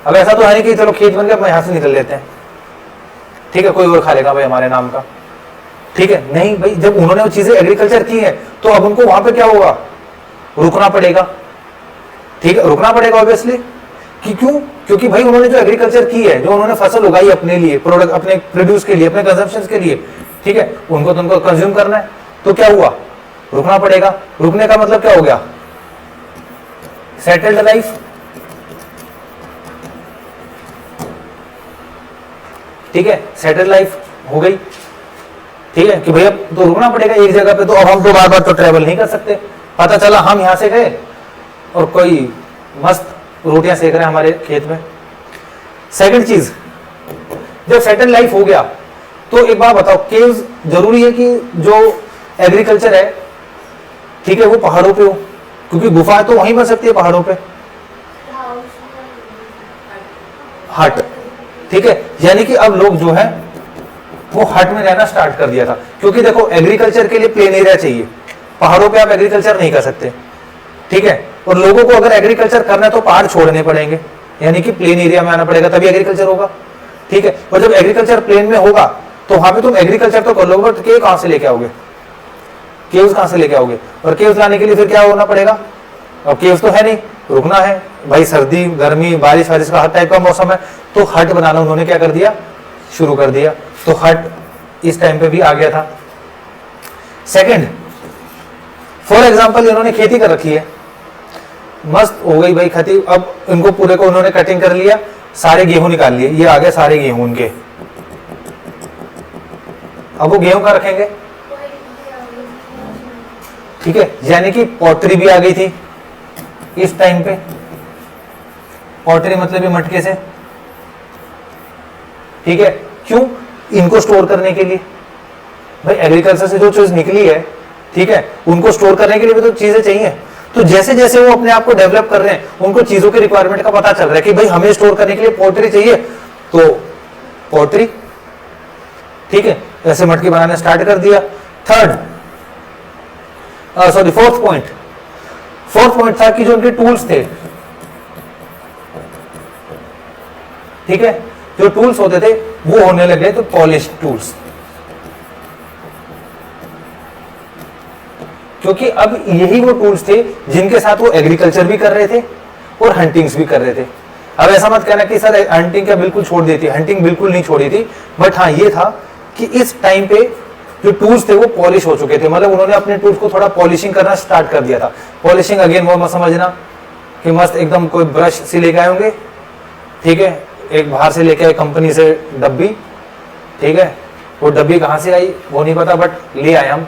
अब ऐसा तो है नहीं कि चलो खेत बन गया अब यहां से निकल लेते हैं, ठीक है, कोई और खा लेगा भाई हमारे नाम का। ठीक है, नहीं भाई, जब उन्होंने वो चीजें एग्रीकल्चर की है तो अब उनको वहां पे क्या होगा? रुकना पड़ेगा। ठीक है, रुकना पड़ेगा ऑब्वियसली। कि क्यों? क्योंकि भाई उन्होंने जो एग्रीकल्चर की है, जो उन्होंने फसल उगाई अपने लिए, प्रोडक्ट अपने प्रोड्यूस के लिए, अपने कंजम्पशन के लिए, ठीक है, उनको तो उनको कंज्यूम करना है, तो क्या हुआ? रुकना पड़ेगा। रुकने का मतलब क्या हो गया? Settled life. ठीक है, सेटल्ड लाइफ हो गई। ठीक है, कि भैया तो रुकना पड़ेगा एक जगह पे, तो अब हम तो बार बार तो ट्रेवल नहीं कर सकते। पता चला हम यहां से गए और कोई मस्त रोटियां सेक रहे हैं हमारे खेत में। सेकंड चीज, जब सेटल लाइफ हो गया तो एक बात बताओ, केव्स जरूरी है कि जो एग्रीकल्चर है, ठीक है, वो पहाड़ों पे हो? क्योंकि गुफा तो वहीं बन सकती है पहाड़ों पे। हट, ठीक है, यानी कि अब लोग जो है वो हट में रहना स्टार्ट कर दिया था। क्योंकि देखो एग्रीकल्चर के लिए प्लेन एरिया चाहिए, पहाड़ों पे आप एग्रीकल्चर नहीं कर सकते। ठीक है, और लोगों को अगर एग्रीकल्चर करना है तो पहाड़ छोड़ने पड़ेंगे, यानी कि प्लेन एरिया में आना पड़ेगा, तभी एग्रीकल्चर होगा। ठीक है, और जब एग्रीकल्चर प्लेन में होगा तो वहां पे तुम एग्रीकल्चर तो कर लोगे, बट केव कहां से लेके आओगे? केव्स कहां से लेके आओगे? और केव्स लाने के लिए फिर क्या होना पड़ेगा? अब केव्स तो है नहीं, रुकना है भाई, सर्दी गर्मी बारिश वारिश का हर टाइप का मौसम है, तो हट बनाना उन्होंने क्या कर दिया? शुरू कर दिया। तो हट इस टाइम पे भी आ गया था। सेकंड, फॉर एग्जांपल इन्होंने खेती कर रखी है, मस्त हो गई भाई खेती। अब इनको पूरे को उन्होंने कटिंग कर लिया, सारे गेहूं निकाल लिए, ये आ गए सारे गेहूं उनके। अब वो गेहूं का रखेंगे, ठीक है, यानी कि पॉटरी भी आ गई थी इस टाइम पे। पॉटरी मतलब ये मटके से, ठीक है, क्यों? इनको स्टोर करने के लिए। भाई एग्रीकल्चर से जो चीज निकली है, ठीक है, उनको स्टोर करने के लिए भी तो चीजें चाहिए। तो जैसे जैसे वो अपने आप को डेवलप कर रहे हैं, उनको चीजों के रिक्वायरमेंट का पता चल रहा है कि भाई हमें स्टोर करने के लिए पोल्ट्री चाहिए, तो पोल्ट्री, ठीक है, ऐसे मटके बनाने स्टार्ट कर दिया। थर्ड, सॉरी, फोर्थ पॉइंट था कि जो उनके टूल्स थे, ठीक है, जो टूल्स होते थे वो होने लगे तो पॉलिश टूल्स। क्योंकि अब यही वो टूल्स थे जिनके साथ वो एग्रीकल्चर भी कर रहे थे और हंटिंग्स भी कर रहे थे। अब ऐसा मत कहना कि सर हंटिंग क्या बिल्कुल छोड़ दी थी, हंटिंग बिल्कुल नहीं छोड़ी थी, बट हाँ ये था कि इस टाइम पे जो टूल्स थे वो पॉलिश हो चुके थे, मतलब उन्होंने अपने टूल्स को थोड़ा पॉलिशिंग करना स्टार्ट कर दिया था। पॉलिशिंग अगेन वो मत समझना, कि मस्त एकदम कोई ब्रश से लेके आए होंगे, ठीक है, एक बाहर से लेके आए कंपनी से डब्बी, ठीक है, वो डब्बी कहाँ से आई वो नहीं पता, बट ले आए हम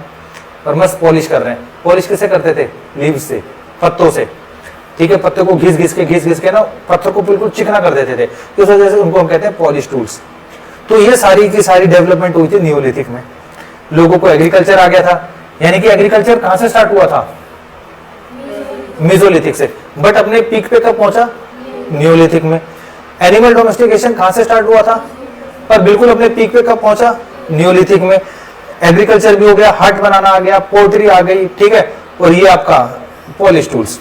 और मस्त पॉलिश कर रहे हैं। पॉलिश किसे करते थे? लीव्स से, पत्तों से, ठीक है, पत्ते को घिस घिस के ना पत्थर को बिल्कुल चिकना कर देते थे, इस वजह से उनको हम कहते हैं पॉलिश टूल्स। तो ये सारी की सारी डेवलपमेंट हुई थी नियोलिथिक में। लोगों को एग्रीकल्चर आ गया था, यानी कि एग्रीकल्चर कहां से स्टार्ट हुआ था? मेसोलिथिक से, बट अपने पीक पे कब पहुंचा? नियोलिथिक में। एनिमल डोमेस्टिकेशन कहां से स्टार्ट हुआ था, पर बिल्कुल अपने पीक पे कब पहुंचा? नियोलिथिक में। एग्रीकल्चर भी हो गया, हट बनाना आ गया, पोल्ट्री आ गई, ठीक है, और ये आपका पॉलिश टूल्स।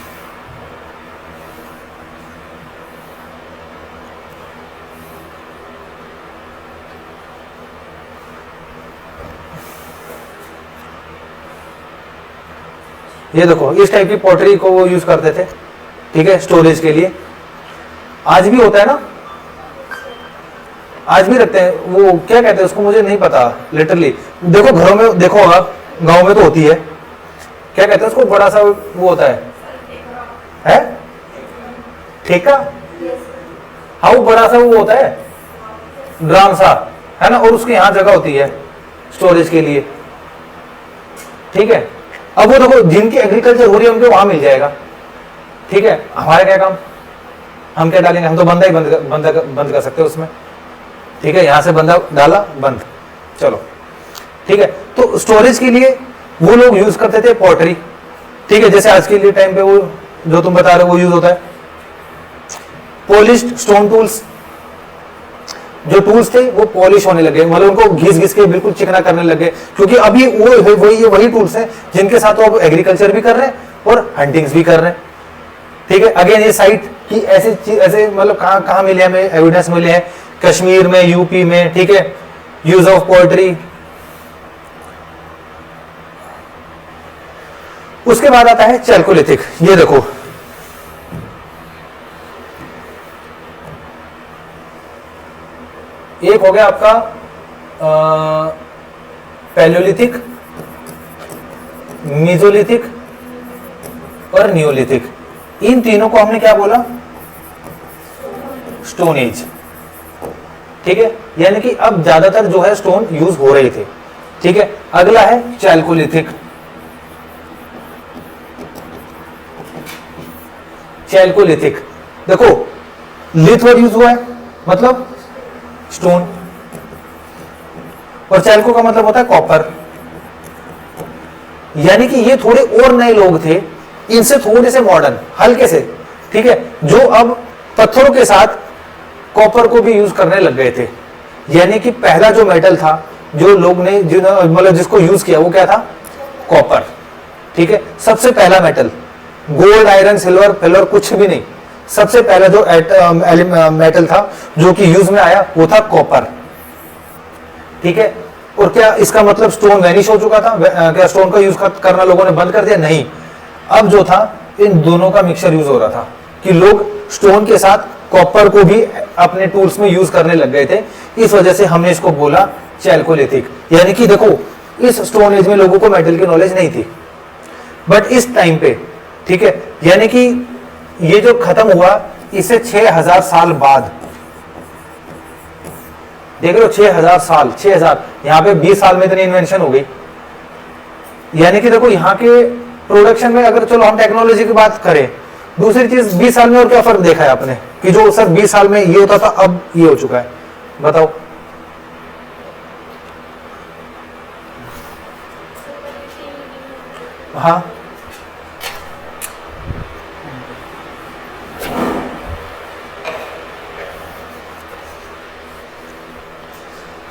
ये देखो इस टाइप की पॉटरी को वो यूज करते थे, ठीक है, स्टोरेज के लिए। आज भी होता है ना, आज भी रखते हैं, वो क्या कहते हैं उसको मुझे नहीं पता लिटरली। देखो घरों में देखो, आप गांव में तो होती है, क्या कहते हैं उसको, बड़ा सा वो होता है ठेका, हाँ वो बड़ा सा वो होता है ड्राम सा, है ना, और उसकी यहाँ जगह होती है स्टोरेज के लिए, ठीक है। अब वो देखो जिनकी एग्रीकल्चर हो रही है उनको वहां मिल जाएगा, ठीक है। हमारा क्या काम, हम क्या डालेंगे, हम तो बंदा ही बंद कर सकते हैं उसमें, ठीक है, यहां से बंदा डाला बंद, चलो, ठीक है। तो स्टोरेज के लिए वो लोग यूज करते थे पॉटरी, ठीक है, जैसे आज के लिए टाइम पे वो जो तुम बता रहे हो वो यूज होता है। पॉलिश्ड स्टोन टूल्स, जो टूल्स थे वो पॉलिश होने लगे, मतलब उनको घिस के बिल्कुल चिकना करने लगे, क्योंकि अभी वो वही टूल्स हैं जिनके साथ वो अब एग्रीकल्चर भी कर रहे हैं और हंटिंग्स भी कर रहे हैं, ठीक है। अगेन ये साइट की ऐसे मतलब कहाँ मिले हमें एविडेंस मिले हैं? कश्मीर में, यूपी में, ठीक है, यूज ऑफ पोएट्री। उसके बाद आता है चैल्कोलिथिक। ये देखो एक हो गया आपका पैलियोलिथिक, मेसोलिथिक और नियोलिथिक। इन तीनों को हमने क्या बोला? स्टोन एज, ठीक है, यानी कि अब ज्यादातर जो है स्टोन यूज हो रहे थे, ठीक है। अगला है चैल्कोलिथिक। चैल्कोलिथिक देखो लिथ वर्ड यूज हुआ है, मतलब स्टोन, और चैल्को का मतलब होता है कॉपर, यानी कि ये थोड़े और नए लोग थे, इनसे थोड़े से मॉडर्न हल्के से, ठीक है, जो अब पत्थरों के साथ कॉपर को भी यूज करने लग गए थे। यानी कि पहला जो मेटल था जो लोग ने मतलब जिसको यूज किया वो क्या था? कॉपर, ठीक है। सबसे पहला मेटल, गोल्ड, आयरन, सिल्वर, फिल्वर कुछ भी नहीं, सबसे पहला जो मेटल था जो कि यूज में आया वो था कॉपर, ठीक है। और क्या इसका मतलब स्टोन वैनिश हो चुका था? क्या स्टोन का यूज करना लोगों ने बंद कर दिया? नहीं, अब जो था इन दोनों का मिक्सचर यूज हो रहा था कि लोग स्टोन के साथ कॉपर को भी अपने टूल्स में यूज करने लग गए थे। इस वजह से हमने इसको बोला चैल्कोलिथिक। यानी कि देखो इस स्टोन एज में लोगों को मेटल की नॉलेज नहीं थी, बट इस टाइम पे, ठीक है, यानी कि ये जो खत्म हुआ इसे 6000 साल बाद, देख रहे हो 6000 साल, 6000, यहां पे 20 साल में इतनी इन्वेंशन हो गई। यानी कि देखो यहाँ के प्रोडक्शन में, अगर चलो हम टेक्नोलॉजी की बात करें, दूसरी चीज 20 साल में और क्या फर्क देखा है आपने कि जो सर 20 साल में ये होता था अब ये हो चुका है, बताओ। हाँ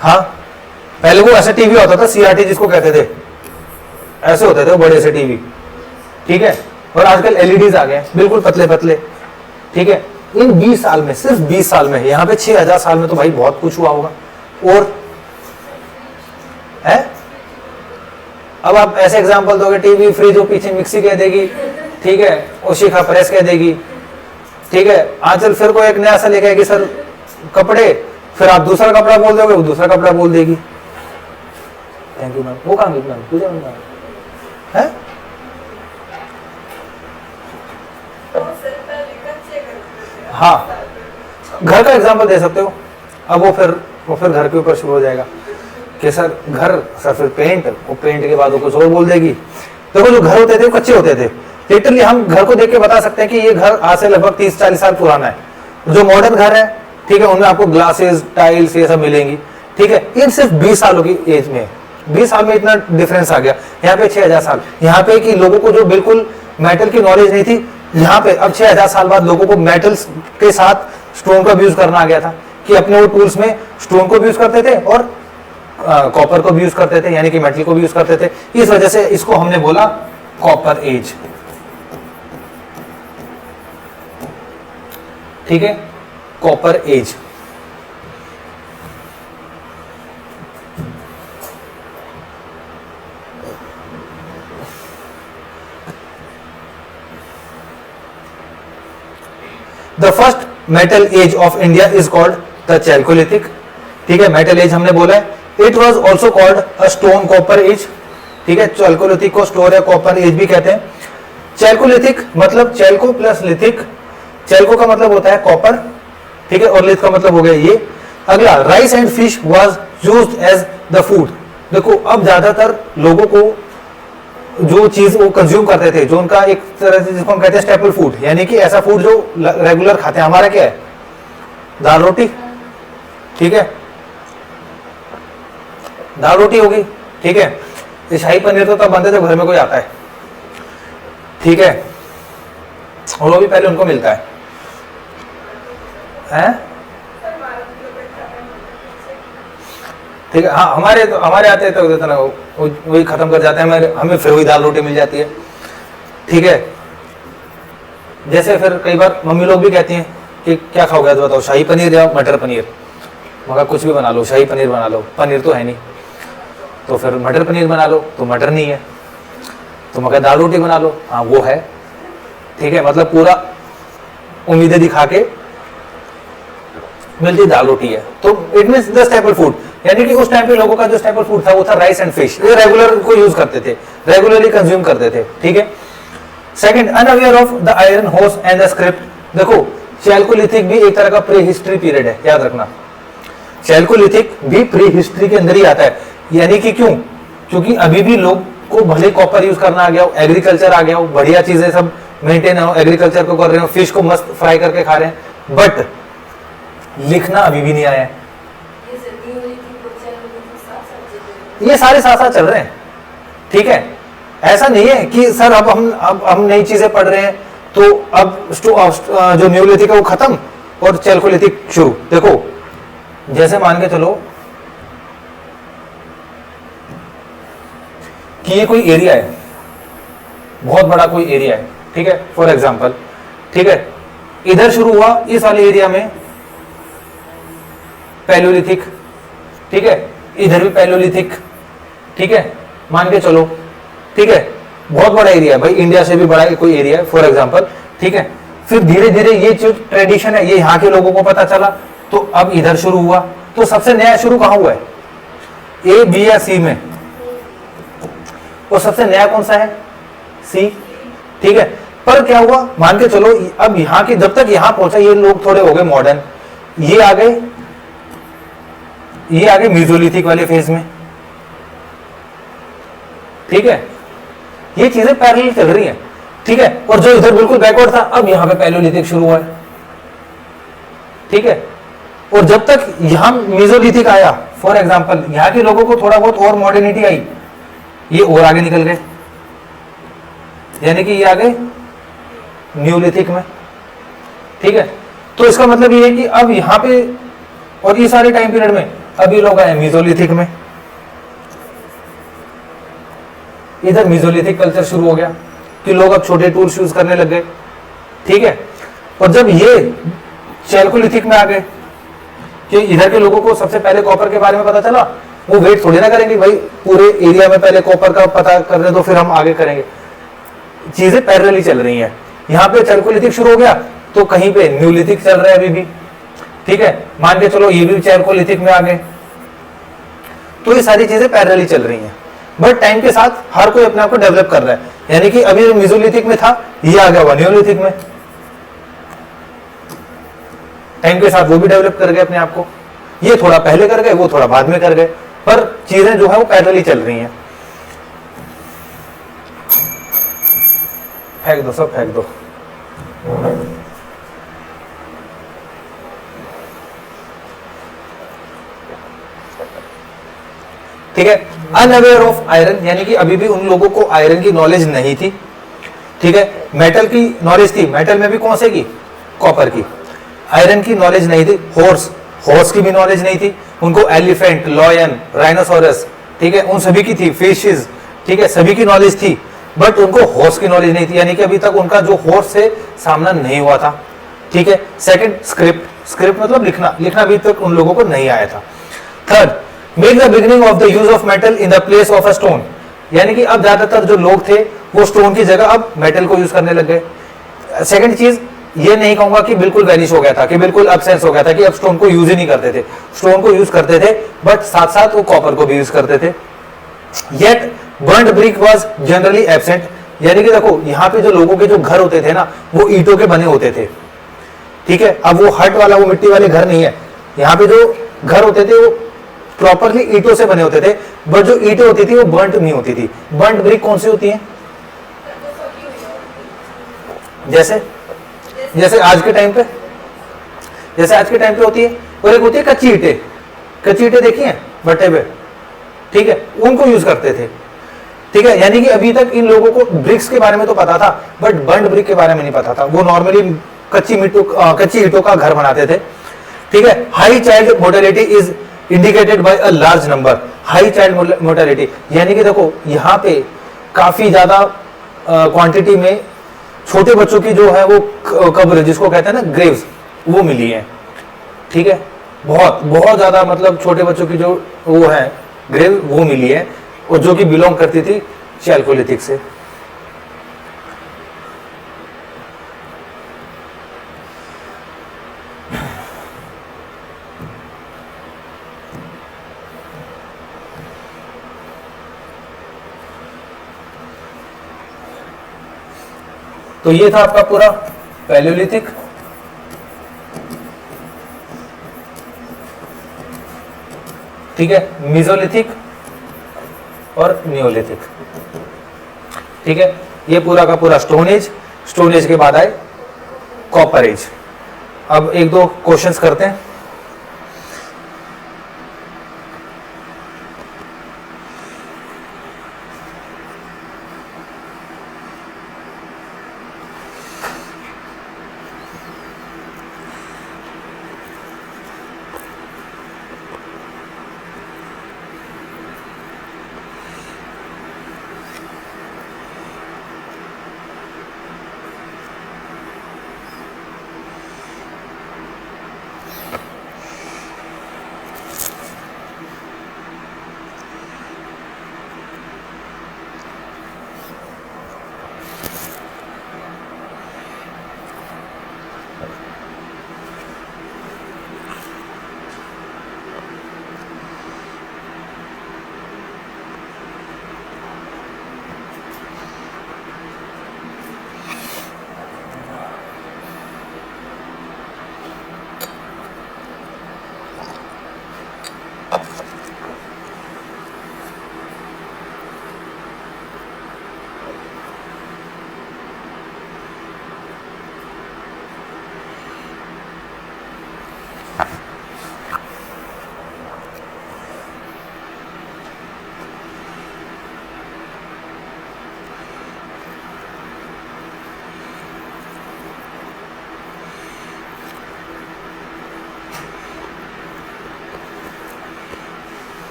हाँ, पहले वो ऐसे टीवी होता था, सीआरटी जिसको कहते थे, ऐसे होते थे वो बड़े से टीवी, ठीक है। और आजकल एलईडीज आ गए बिल्कुल पतले पतले, ठीक है। इन 20 साल में, सिर्फ 20 साल में, यहाँ पे 6000 साल में तो भाई बहुत कुछ हुआ होगा। और है, अब आप ऐसे एग्जांपल दोगे, टीवी, फ्रिज, वो पीछे मिक्सी कह देगी, ठीक है, ओशिका प्रेस कह देगी, ठीक है। आजकल फिर कोई एक नया सा लेके आएगी सर कपड़े, फिर आप दूसरा कपड़ा बोल दोगे, वो दूसरा कपड़ा बोल देगी। Thank you ma'am. वो काम है मैम, तुझे है हाँ, घर का एग्जांपल दे सकते हो। अब वो फिर घर के ऊपर शुरू हो जाएगा कि सर घर, सर फिर पेंट, वो पेंट के बाद वो कुछ और बोल देगी। देखो जो घर होते थे वो कच्चे होते थे, लिटरली हम घर को देख के बता सकते हैं कि ये घर आज से लगभग 30-40 साल पुराना है। जो मॉडर्न घर है, ठीक है, उनमें आपको ग्लासेस, टाइल्स ये सब मिलेंगी, ठीक है। ये सिर्फ 20 सालों की एज में, 20 साल में इतना डिफरेंस आ गया। यहाँ पे 6000 साल, यहाँ पे कि लोगों को जो बिल्कुल मेटल की नॉलेज नहीं थी, यहाँ पे अब 6000 साल बाद लोगों को मेटल्स के साथ स्टोन का भी यूज करना आ गया था, कि अपने वो टूल्स में स्टोन को भी यूज करते थे और कॉपर को भी यूज करते थे, यानी कि मेटल को भी यूज करते थे। इस वजह से इसको हमने बोला कॉपर एज, ठीक है, copper age. The first metal age of India is called the chalcolithic, ठीक है, मेटल एज हमने बोला है। It was also called a stone copper age, ठीक है, चैल्कोलिथिक को स्टोन या कॉपर एज भी कहते हैं। चैल्कोलिथिक मतलब चैल्को प्लस लिथिक, चैल्को का मतलब होता है कॉपर, ठीक है, और लिथ का मतलब हो गया ये। अगला, rice and fish was used as the food. देखो अब ज्यादातर लोगों को जो चीज वो कंज्यूम करते थे, जो उनका एक तरह से जिसको हम कहते हैं स्टेपल फूड, यानी कि ऐसा फूड जो रेगुलर खाते हैं, हमारा क्या है, दाल रोटी, ठीक है, दाल रोटी होगी, ठीक है। ये शाही पनीर तो तब बनते थे घर में कोई आता है, ठीक है, और वो भी पहले उनको मिलता है, हैं? ठीक है, हाँ, हमारे आते हैं तो देता ना वही खत्म कर जाते हैं, हमें फिर वही दाल रोटी मिल जाती है, ठीक है। जैसे फिर कई बार मम्मी लोग भी कहती हैं कि क्या खाओगे तो बताओ, शाही पनीर या मटर पनीर, मगर कुछ भी बना लो, शाही पनीर बना लो, पनीर तो है नहीं, तो फिर मटर पनीर बना लो, तो मटर नहीं है, तो मगर दाल रोटी बना लो, हाँ वो है, ठीक है। मतलब पूरा उम्मीदें दिखा के मिलती दाल रोटी है, तो it means the staple food, यानी कि उस टाइम पे लोगों का जो स्टेपल फूड था वो था राइस एंड फिश, ये रेगुलर को यूज करते थे, रेगुलरली कंज्यूम करते थे, ठीक है। Second, unaware of the iron horse and the script. देखो चैल्कोलिथिक भी एक तरह का प्री हिस्ट्री पीरियड है, याद रखना, चैल्कोलिथिक भी प्री हिस्ट्री के अंदर ही आता है, यानी कि क्यों, क्योंकि अभी भी लोग को भले कॉपर यूज करना आ गया हो, एग्रीकल्चर आ गया हो, बढ़िया चीजें सब मेंटेन हो, एग्रीकल्चर को कर रहे हो, फिश को मस्त फ्राई करके खा रहे हैं, बट लिखना अभी भी नहीं आया है। ये सारे साथ साथ चल रहे हैं, ठीक है। ऐसा नहीं है कि सर अब हम नई चीजें पढ़ रहे हैं तो अब जो न्यूलिथिक है वो खत्म और चैल्कोलिथिक शुरू। देखो जैसे मान के चलो कि ये कोई एरिया है, बहुत बड़ा कोई एरिया है, ठीक है, फॉर एग्जांपल, ठीक है, इधर शुरू हुआ इस वाले एरिया में पैलियोलिथिक, ठीक है, इधर भी पैलियोलिथिक, ठीक है, मान के चलो, ठीक है, बहुत बड़ा एरिया है भाई, इंडिया से भी बड़ा कोई एरिया है फॉर एग्जांपल, ठीक है। फिर धीरे धीरे ये जो ट्रेडिशन है ये यहाँ के लोगों को पता चला, तो अब इधर शुरू हुआ, तो सबसे नया शुरू कहाँ हुआ है, ए बी या सी में, और सबसे नया कौन सा है, सी, ठीक है। पर क्या हुआ, मान के चलो अब यहाँ के जब तक यहाँ पहुंचा ये लोग थोड़े हो गए मॉडर्न, ये आ गए मीजोलिथिक वाले फेज में, ठीक है, ये चीजें पैरेलल चल रही हैं, ठीक है। और जो इधर बिल्कुल बैकवर्ड था अब यहाँ पे पैलियोलिथिक शुरू हुआ है, ठीक है। और जब तक यहाँ मीजोलिथिक आया फॉर एग्जांपल, यहाँ के लोगों को थोड़ा बहुत और मॉडर्निटी आई, ये और आगे निकल गए, यानी कि ये आ गए न्यूलिथिक में, ठीक है। तो इसका मतलब ये है कि अब यहाँ पे और ये सारे टाइम पीरियड में अभी लोग आए मीजोलिथिक में, इधर मीजोलिथिक कल्चर शुरू हो गया कि लोग अब छोटे टूल्स यूज करने लग गए, ठीक है। और जब ये चैल्कोलिथिक में आ गए कि इधर के लोगों को सबसे पहले कॉपर के बारे में पता चला, वो वेट थोड़ी ना करेंगे भाई पूरे एरिया में पहले कॉपर का पता करने दो फिर हम आगे करेंगे, चीजें पैरेलली चल रही हैं। यहाँ पे चैल्कोलिथिक शुरू हो गया तो कहीं पे न्यूलिथिक चल रहा है अभी भी, ठीक है, मान के चलो ये भी चैल्कोलिथिक में आ गए, तो ये सारी चीजें पैरेलली चल रही हैं, बट टाइम के साथ हर कोई अपने आप को डेवलप कर रहा है, यानी कि अभी मीजोलिथिक में था ये आ गया हुआ न्यूलिथिक में, टाइम के साथ वो भी डेवलप कर गए अपने आप को, ये थोड़ा पहले कर गए, वो थोड़ा बाद में कर गए, पर चीजें जो है वो पैरेलली चल रही हैं। फेंक दो, सब फेंक दो। ठीक है, अनअवेयर ऑफ आयरन, यानी कि अभी भी उन लोगों को आयरन की नॉलेज नहीं थी। ठीक है, मेटल की नॉलेज थी, मेटल में भी कौन से की, कॉपर की। आयरन की नॉलेज नहीं थी। हॉर्स की भी नॉलेज नहीं थी उनको, एलिफेंट, लॉयन, राइनोसोरस, ठीक है, उन सभी की थी, फिशेस, ठीक है, सभी की नॉलेज थी, बट उनको हॉर्स की नॉलेज नहीं थी, यानी कि अभी तक उनका जो हॉर्स से सामना नहीं हुआ था। ठीक है, सेकंड, स्क्रिप्ट मतलब लिखना, लिखना अभी तक उन लोगों को नहीं आया था। Third, make the beginning of the use of metal in the place of a stone, यानी कि अब ज्यादातर जो लोग थे वो स्टोन की जगह अब मेटल को यूज करने लग गए। सेकंड चीज, ये नहीं कहूंगा कि बिल्कुल वैनिश हो गया था, कि बिल्कुल अब्सेंस हो गया था, कि अब स्टोन को यूज ही नहीं करते थे। स्टोन को यूज करते थे, बट साथ साथ वो कॉपर को भी यूज करते थे। Yet burned brick was generally absent, यानी कि देखो यहाँ पे जो लोगों के जो घर होते थे ना, वो ईंटों के बने होते थे। ठीक है, अब वो हट वाला, वो मिट्टी वाले घर नहीं है। यहाँ पे जो घर होते थे वो प्रॉपरली ईंटों से बने होते थे, बट जो ईंटें होती थी वो बर्न्ट नहीं होती थी। बर्न्ट ब्रिक कौन सी होती है? जैसे जैसे आज के टाइम पे, जैसे आज के टाइम पे होती है, और एक होती है कच्ची ईंटें। कच्ची ईंटें देखी हैं भट्टे पे, ठीक है, उनको यूज करते थे। ठीक है, यानी कि अभी तक इन लोगों को ब्रिक्स के बारे में तो पता था, बट बर्न्ड ब्रिक के बारे में नहीं पता था। वो नॉर्मली कच्ची ईंटों का घर बनाते थे। ठीक है, high child mortality is indicated by a large number. High child mortality, यानी कि देखो यहाँ पे काफी ज्यादा क्वांटिटी में छोटे बच्चों की जो है वो कब्र, जिसको कहते हैं ना ग्रेव्स, वो मिली है। ठीक है, बहुत बहुत ज्यादा, मतलब छोटे बच्चों की जो वो है ग्रेव, वो मिली है, और जो कि बिलोंग करती थी चैल्कोलिथिक से। तो ये था आपका पूरा पैलियोलिथिक। ठीक है, मेसोलिथिक और नियोलिथिक। ठीक है, ये पूरा का पूरा स्टोन एज। स्टोन एज के बाद आए कॉपर एज। अब एक दो क्वेश्चंस करते हैं।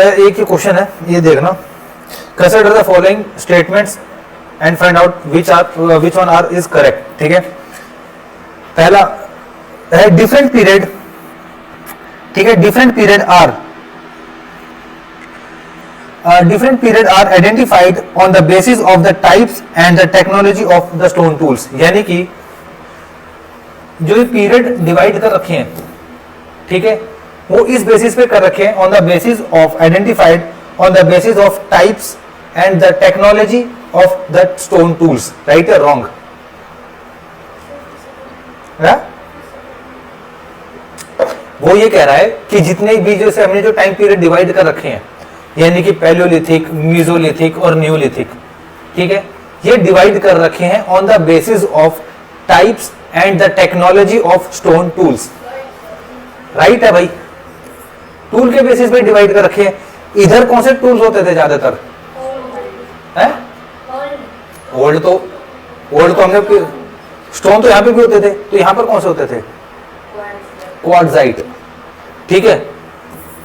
एक ही क्वेश्चन है, ये देखना। Consider the following statements and find out which one are is correct. ठीक है, पहला है डिफरेंट पीरियड। ठीक है, different period are identified on the basis of the types and the technology of the stone tools. यानी कि जो period divide कर रखे हैं, ठीक है, वो इस बेसिस पे कर रखे हैं, on the basis of identified on the basis of types and the technology of the stone tools. Right या रॉन्ग? वो ये कह रहा है कि जितने भी जैसे हमने जो टाइम पीरियड डिवाइड कर रखे हैं, यानी कि पैलियोलिथिक, मीजोलिथिक और न्यूलिथिक, ठीक है, ये डिवाइड कर रखे हैं on the basis of types and the technology of stone tools. Right है भाई? टूल के बेसिस पे डिवाइड कर रखे हैं। इधर कौन से टूल्स होते थे ज्यादातर? ओल्ड तो हमने स्टोन तो यहां पे भी होते थे, तो यहां पर कौन से होते थे? क्वार्ट्जाइट। ठीक है,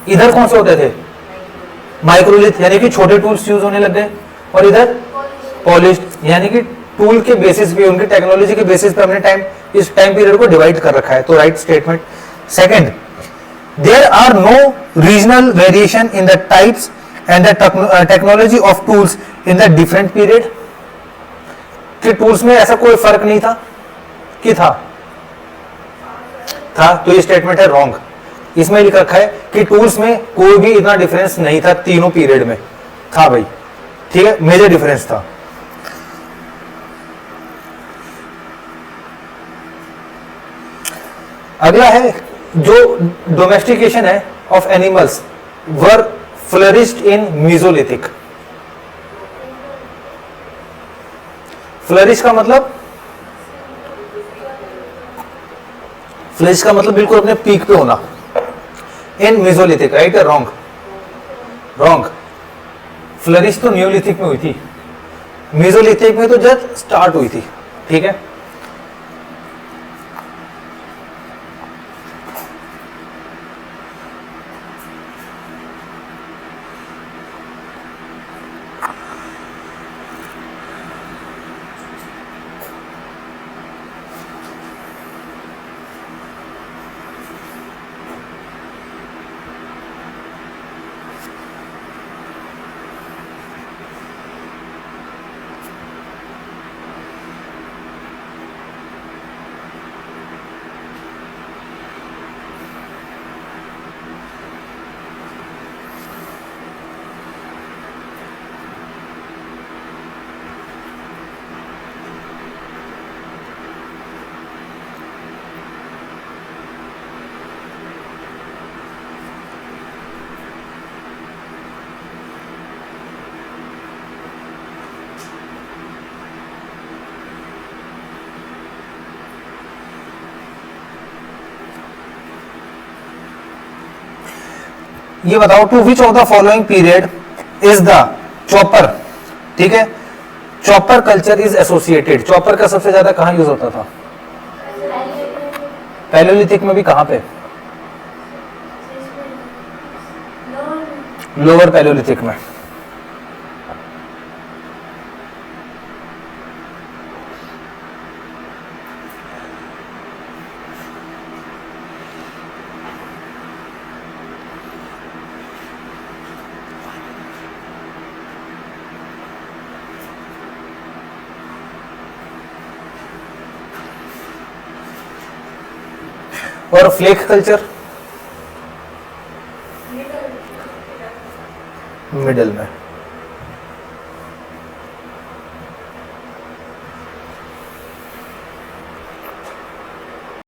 इधर कौन से होते थे? माइक्रोलिथ, यानी कि छोटे टूल्स यूज होने लग गए। और इधर पॉलिश्ड, यानी कि टूल के बेसिस पे, उनकी टेक्नोलॉजी के बेसिस पे हमने इस टाइम पीरियड को डिवाइड कर रखा है। तो right statement. Second, there are no regional variation in the types and the technology of tools in the different period. कि टूल्स में ऐसा कोई फर्क नहीं था कि था? तो ये स्टेटमेंट है रॉन्ग। इसमें लिख रखा है कि टूल्स में कोई भी इतना डिफरेंस नहीं था तीनों पीरियड में। था भाई, ठीक है, मेजर डिफरेंस था। अगला है जो डोमेस्टिकेशन है of animals were flourished in mesolithic. Flourish का मतलब बिल्कुल अपने पीक पे होना। इन मीजोलिथिक, राइट है रॉन्ग? रॉन्ग। फ्लरिश तो न्यूलिथिक में हुई थी, मीजोलिथिक में तो जस्ट स्टार्ट हुई थी। ठीक है, ये बताओ to which of the following period is the chopper. ठीक है, chopper culture is associated. Chopper का सबसे ज्यादा कहां यूज होता था? पैलियोलिथिक में भी कहां पे? लोअर पैलियोलिथिक में। और फ्लेक कल्चर मिडल में।